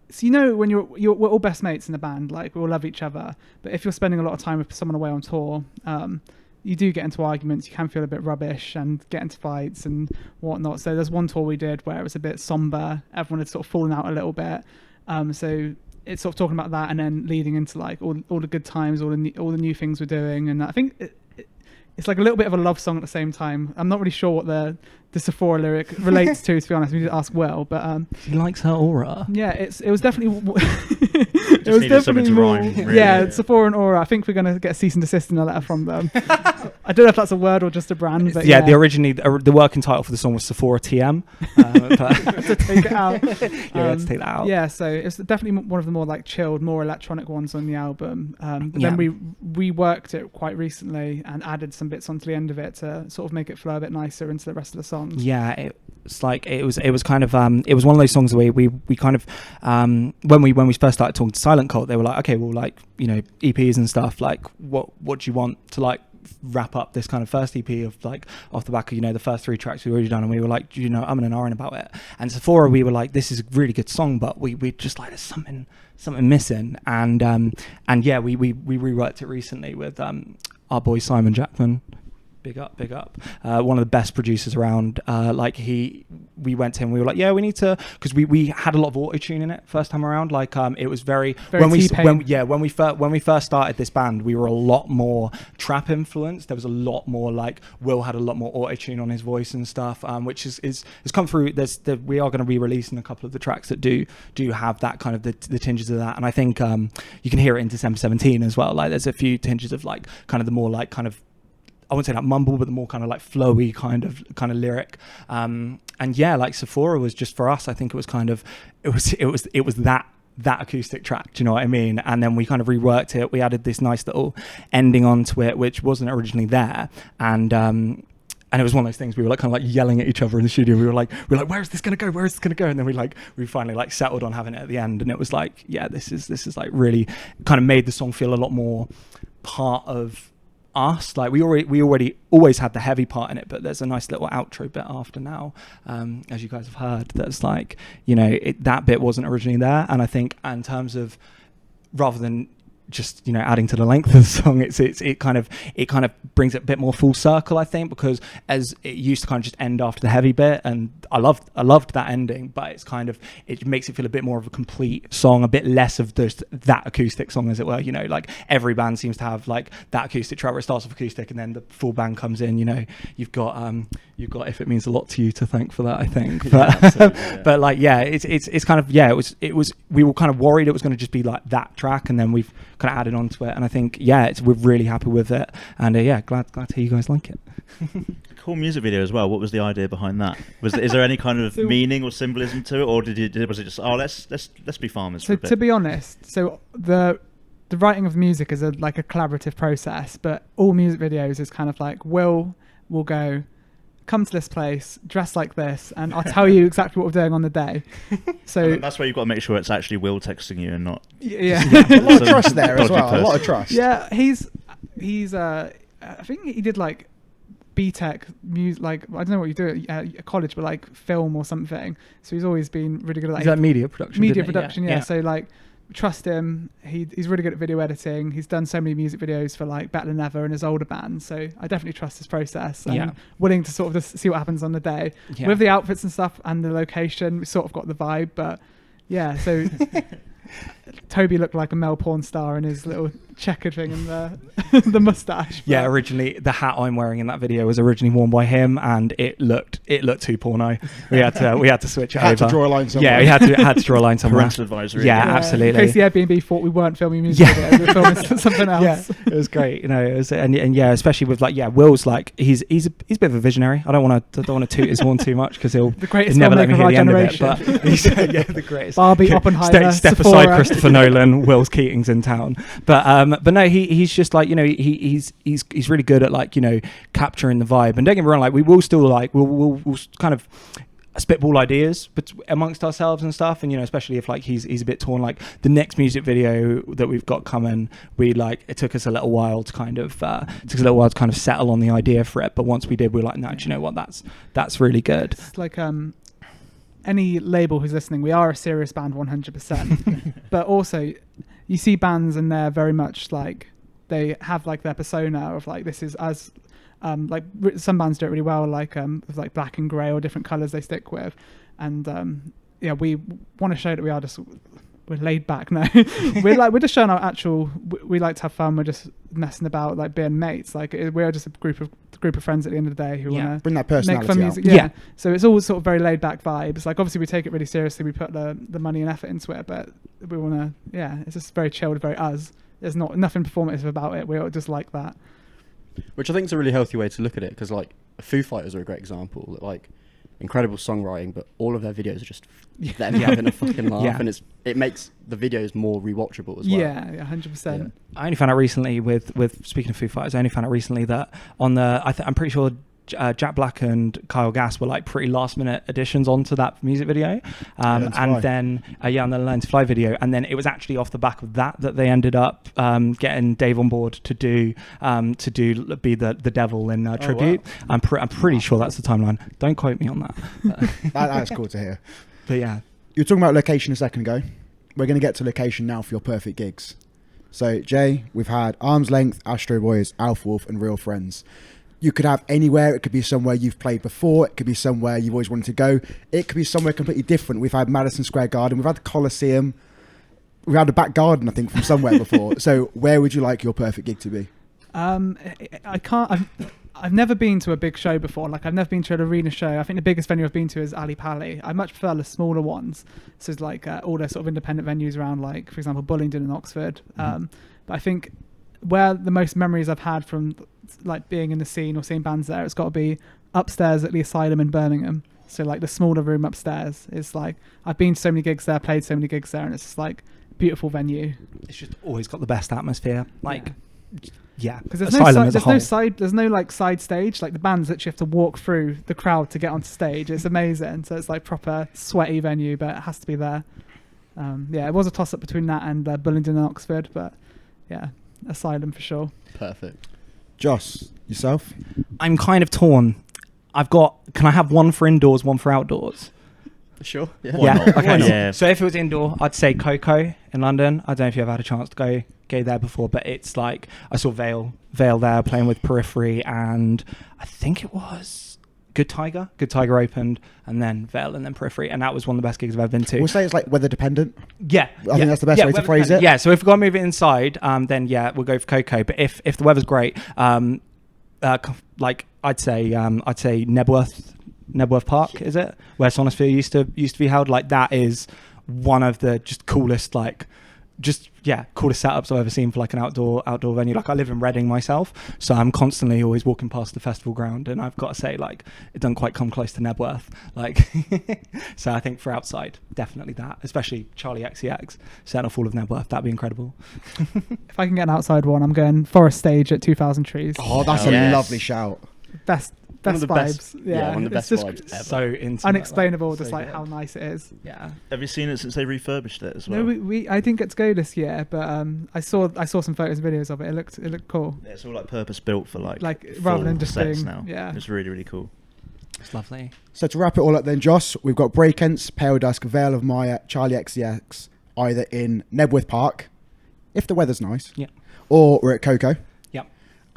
so you know when we're all best mates in the band, like we all love each other, but if you're spending a lot of time with someone away on tour, you do get into arguments, you can feel a bit rubbish and get into fights and whatnot. So there's one tour we did where it was a bit somber, everyone had sort of fallen out a little bit, so it's sort of talking about that and then leading into like all the good times, all the new things we're doing, and I think it's like a little bit of a love song at the same time. I'm not really sure what the Sephora lyric relates to be honest. We need to ask Will, but he likes her aura. Yeah, it was definitely it was definitely more rhyme, really. Yeah, Sephora and Aura. I think we're gonna get a cease and desist in a letter from them. I don't know if that's a word or just a brand, but yeah. The working title for the song was Sephora TM. To take it out. Let's take that out. Yeah, so it's definitely one of the more like chilled, more electronic ones on the album. Then we reworked it quite recently and added some bits onto the end of it to sort of make it flow a bit nicer into the rest of the songs. Yeah, it's like it was kind of it was one of those songs where we kind of when we first started talking to Silent Cult, they were like, okay, well, like, you know, EPs and stuff, like what do you want to like wrap up this kind of first EP of like off the back of, you know, the first 3 tracks we've already done, and we were like, you know, I'm in an R about it. And Sephora, we were like, this is a really good song, but we just like, there's something missing, and yeah, we reworked it recently with our boy Simon Jackman, big up. One of the best producers around. We went to him. We were like, yeah, we need to, because we had a lot of auto tune in it first time around. Like, it was very when we first started this band, we were a lot more trap influenced. There was a lot more like Will had a lot more auto tune on his voice and stuff, which is come through. We are going to be releasing a couple of the tracks that do have that kind of the tinges of that, and I think you can hear it in December 17 as well. Like, there's a few tinges of like kind of the more like kind of, I wouldn't say that mumble, but the more kind of like flowy kind of lyric. And yeah, like Sephora was just for us. I think it was kind of it was that acoustic track. Do you know what I mean? And then we kind of reworked it. We added this nice little ending onto it, which wasn't originally there. And it was one of those things we were like kind of like yelling at each other in the studio. We were like, where is this gonna go? Where is this gonna go? And then we finally like settled on having it at the end. And it was like, yeah, this is like really kind of made the song feel a lot more part of us. Like we already always had the heavy part in it, but there's a nice little outro bit after now, as you guys have heard, that's like, you know, that bit wasn't originally there. And I think in terms of, rather than just, you know, adding to the length of the song, it kind of brings it a bit more full circle, I think, because as it used to kind of just end after the heavy bit, and I loved that ending, but it's kind of, it makes it feel a bit more of a complete song, a bit less of just that acoustic song, as it were. You know, like every band seems to have like that acoustic track where it starts off acoustic and then the full band comes in. You know, you've got If It Means a Lot to You to thank for that, I think. But but like, yeah, it's kind of, yeah, it was we were kind of worried it was going to just be like that track, and then we've kind of added onto it, and I think, yeah, we're really happy with it, and yeah, glad to hear you guys like it. Cool music video as well. What was the idea behind that? Is there any kind of meaning or symbolism to it, or was it just, oh, let's be farmers for a bit? To be honest, so the writing of music is like a collaborative process, but all music videos is kind of like Will go, come to this place, dress like this, and I'll tell you exactly what we're doing on the day. So that's where you've got to make sure it's actually Will texting you and not. Yeah, a lot of trust there as well. A lot of trust. Yeah, he's I think he did like BTEC music, like I don't know what you do at college, but like film or something. So he's always been really good at that. Is that media production? Media production, yeah. So like, trust him. He's really good at video editing. He's done so many music videos for like Better Than Ever and his older band. So I definitely trust his process. And willing to sort of just see what happens on the day with the outfits and stuff and the location. We sort of got the vibe, but yeah. So Toby looked like a male porn star in his little checkered thing and the mustache. Yeah, originally the hat I'm wearing in that video was originally worn by him, and it looked too porno. We had to switch it over. Had to draw a line somewhere. Yeah, we had to draw a line somewhere. Parental advisory. Yeah, absolutely. In case the Airbnb thought we weren't filming music videos, we were filming something else. Yeah, it was great. You know, it was, and yeah, especially with like, yeah, Will's like he's a bit of a visionary. I don't want to toot his horn too much because he'll never let me hear the end of it. But he's the greatest. Barbie, Oppenheimer, step aside, Christopher Nolan. Will's Keating's in town, but no, he's just like, you know, he's really good at like, you know, capturing the vibe. And don't get me wrong, like we will still like we'll kind of spitball ideas but amongst ourselves and stuff, and you know, especially if like he's a bit torn, like the next music video that we've got coming, it took us a little while to kind of settle on the idea for it, but once we did, we were like, no, do you know what, that's really good. It's like any label who's listening, we are a serious band 100%. But also you see bands and they're very much like, they have like their persona of like, this is as like some bands do it really well, like with like black and grey or different colours they stick with, and yeah, we want to show that we're laid back. No, we're just showing our actual. We like to have fun. We're just messing about, like being mates. Like we're just a group of friends at the end of the day who want to bring that personality make fun music. Yeah. So it's all sort of very laid back vibes. Like obviously we take it really seriously. We put the money and effort into it, but we want to. Yeah, it's just very chilled, very us. There's nothing performative about it. We're just like that. Which I think is a really healthy way to look at it, because like Foo Fighters are a great example. That like incredible songwriting, but all of their videos are just them having a fucking laugh, and it makes the videos more rewatchable as well. Yeah, 100%. I only found out recently with speaking of Foo Fighters, I only found out recently that on the I'm pretty sure Jack Black and Kyle Gass were like pretty last minute additions onto that music video, and then on the Learn to Fly video, and then it was actually off the back of that they ended up getting Dave on board to be the devil in tribute. Wow. I'm pretty sure that's the timeline. Don't quote me on that. That's cool to hear. But yeah, you were talking about location a second ago. We're going to get to location now for your perfect gigs. So Jay, we've had Arm's Length, Astro Boys, Alpha Wolf, and Real Friends. you could have anywhere. It could be somewhere you've played before. It could be somewhere you've always wanted to go. It could be somewhere completely different. We've had Madison Square Garden. We've had the Coliseum. We've had a back garden, I think, from somewhere before. So where would you like your perfect gig to be? I can't. I've never been to a big show before. Like, I've never been to an arena show. I think the biggest venue I've been to is Ali Pali. I much prefer the smaller ones. So it's like all the sort of independent venues around, like, for example, Bullingdon and Oxford. But I think where the most memories I've had from like being in the scene or seeing bands there, it's got to be upstairs at the Asylum in Birmingham. So like the smaller room upstairs is like, I've been to so many gigs there, played so many gigs there, and it's just like a beautiful venue. It's just always got the best atmosphere. Like, yeah, because there's no like side stage. Like the bands actually have to walk through the crowd to get onto stage. It's amazing. So it's like proper sweaty venue, but it has to be there. It was a toss up between that and Bullingdon and Oxford, but yeah, Asylum for sure. Perfect. Joss, yourself? I'm kind of torn. Can I have one for indoors, one for outdoors? Sure. Yeah. Yeah. Okay. Yeah. So if it was indoor, I'd say Coco in London. I don't know if you've ever had a chance to go there before, but it's like I saw Vale there playing with Periphery, and I think it was Good Tiger opened, and then Vale, and then Periphery, and that was one of the best gigs I've ever been to. We'll say it's like weather dependent. Yeah, I think that's the best way to phrase it. Yeah, so if we've got to move it inside, then yeah, we'll go for Coco. But if the weather's great, like I'd say Nebworth Park, is it, where Sonosphere used to be held? Like that is one of the just coolest coolest setups I've ever seen for like an outdoor venue. Like I live in Reading myself, so I'm constantly always walking past the festival ground, and I've got to say, like, it doesn't quite come close to Nebworth. Like, so I think for outside, definitely that, especially Charlie XCX setting off all of Nebworth, that'd be incredible. If I can get an outside one, I'm going Forest Stage at 2,000 Trees. Oh, that's a lovely shout. Best One of the vibes. best, one of the best vibes ever. So intimate, unexplainable, like, just so like good. how nice it is. Yeah. Have you seen it since they refurbished it as well? No, I didn't get to go this year, but I saw some photos and videos of it. It looked cool. Yeah, it's all like purpose built for like rather than just sets being now. Yeah, It's really, really cool. It's lovely. So to wrap it all up then, Joss, we've got Breakents, Pale Dusk, Vale of Maya, Charlie XCX, either in Nebworth Park, if the weather's nice, or we're at Coco.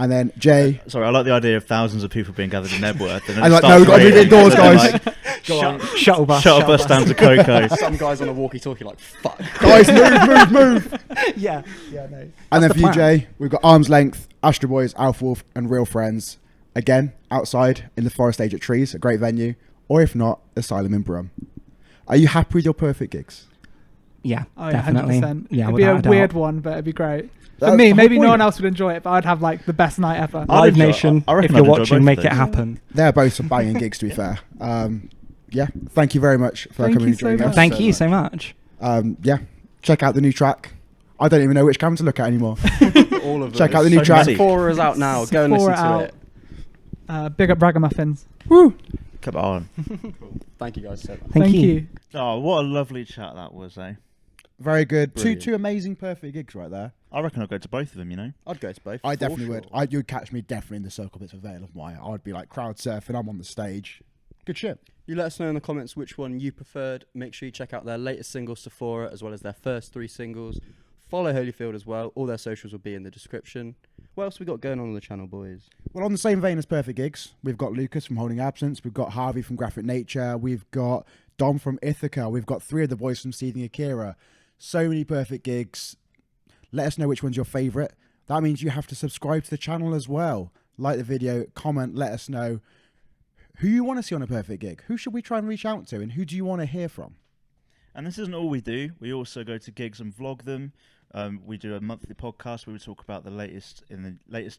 And then Jay. Sorry, I like the idea of thousands of people being gathered in Nebworth. And then I'm like, no, we've got to move indoors, guys. Shuttle bus down to Coco. Some guys on a walkie-talkie like, fuck. Guys, move. Yeah, no. And then the for you, plan. Jay, we've got Arm's Length, Astro Boys, Alpha Wolf, and Real Friends. Again, outside in the Forest Stage at Trees, a great venue. Or if not, Asylum in Brum. Are you happy with your perfect gigs? Yeah, Oh, definitely. 100%. Yeah, It'd be a without a weird doubt. one, but it'd be great. That's For me, the maybe whole no one point. else would enjoy it, but I'd have like the best night ever. I'd Live enjoy- Nation, I reckon if you're I'd enjoy watching, both make of it those. happen. They're both some banging gigs, to be fair. Thank you very much for Thank coming you and joining so us. much. Thank you so much. Check out the new track. I don't even know which camera to look at anymore. All of them. Check out the new so track. many. Sephora is out now. Go and Sephora listen to out. it. Big up Ragamuffins. Woo! Come on. Thank you guys so much. Thank you. Oh, what a lovely chat that was, eh? Very good. Brilliant. Two amazing perfect gigs right there. I reckon I'll go to both of them, you know? I'd go to both. I for definitely sure. would. You'd catch me definitely in the circle bits of Vale of Maya. I'd be like crowd surfing. I'm on the stage. Good shit. You let us know in the comments which one you preferred. Make sure you check out their latest single, Sephora, as well as their first 3 singles. Follow Holyfield as well. All their socials will be in the description. What else we got going on the channel, boys? Well, on the same vein as Perfect Gigs, we've got Lucas from Holding Absence. We've got Harvey from Graphic Nature. We've got Dom from Ithaca. We've got 3 of the boys from Seething Akira. So many perfect gigs. Let us know which one's your favourite. That means you have to subscribe to the channel as well. Like the video, comment, let us know who you want to see on a perfect gig. Who should we try and reach out to, and who do you want to hear from? And this isn't all we do. We also go to gigs and vlog them. We do a monthly podcast where we talk about the latest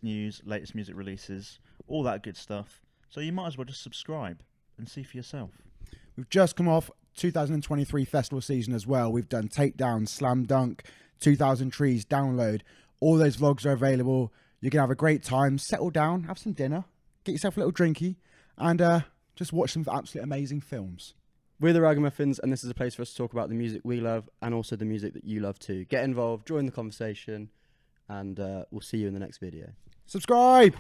news, latest music releases, all that good stuff. So you might as well just subscribe and see for yourself. We've just come off 2023 festival season as well. We've done Takedown, Slam Dunk, 2000 Trees, Download. All those vlogs are available. You can have a great time, settle down, have some dinner, get yourself a little drinky, and just watch some absolutely amazing films. We're the Ragamuffins, and this is a place for us to talk about the music we love and also the music that you love too. Get involved, join the conversation, and we'll see you in the next video. Subscribe!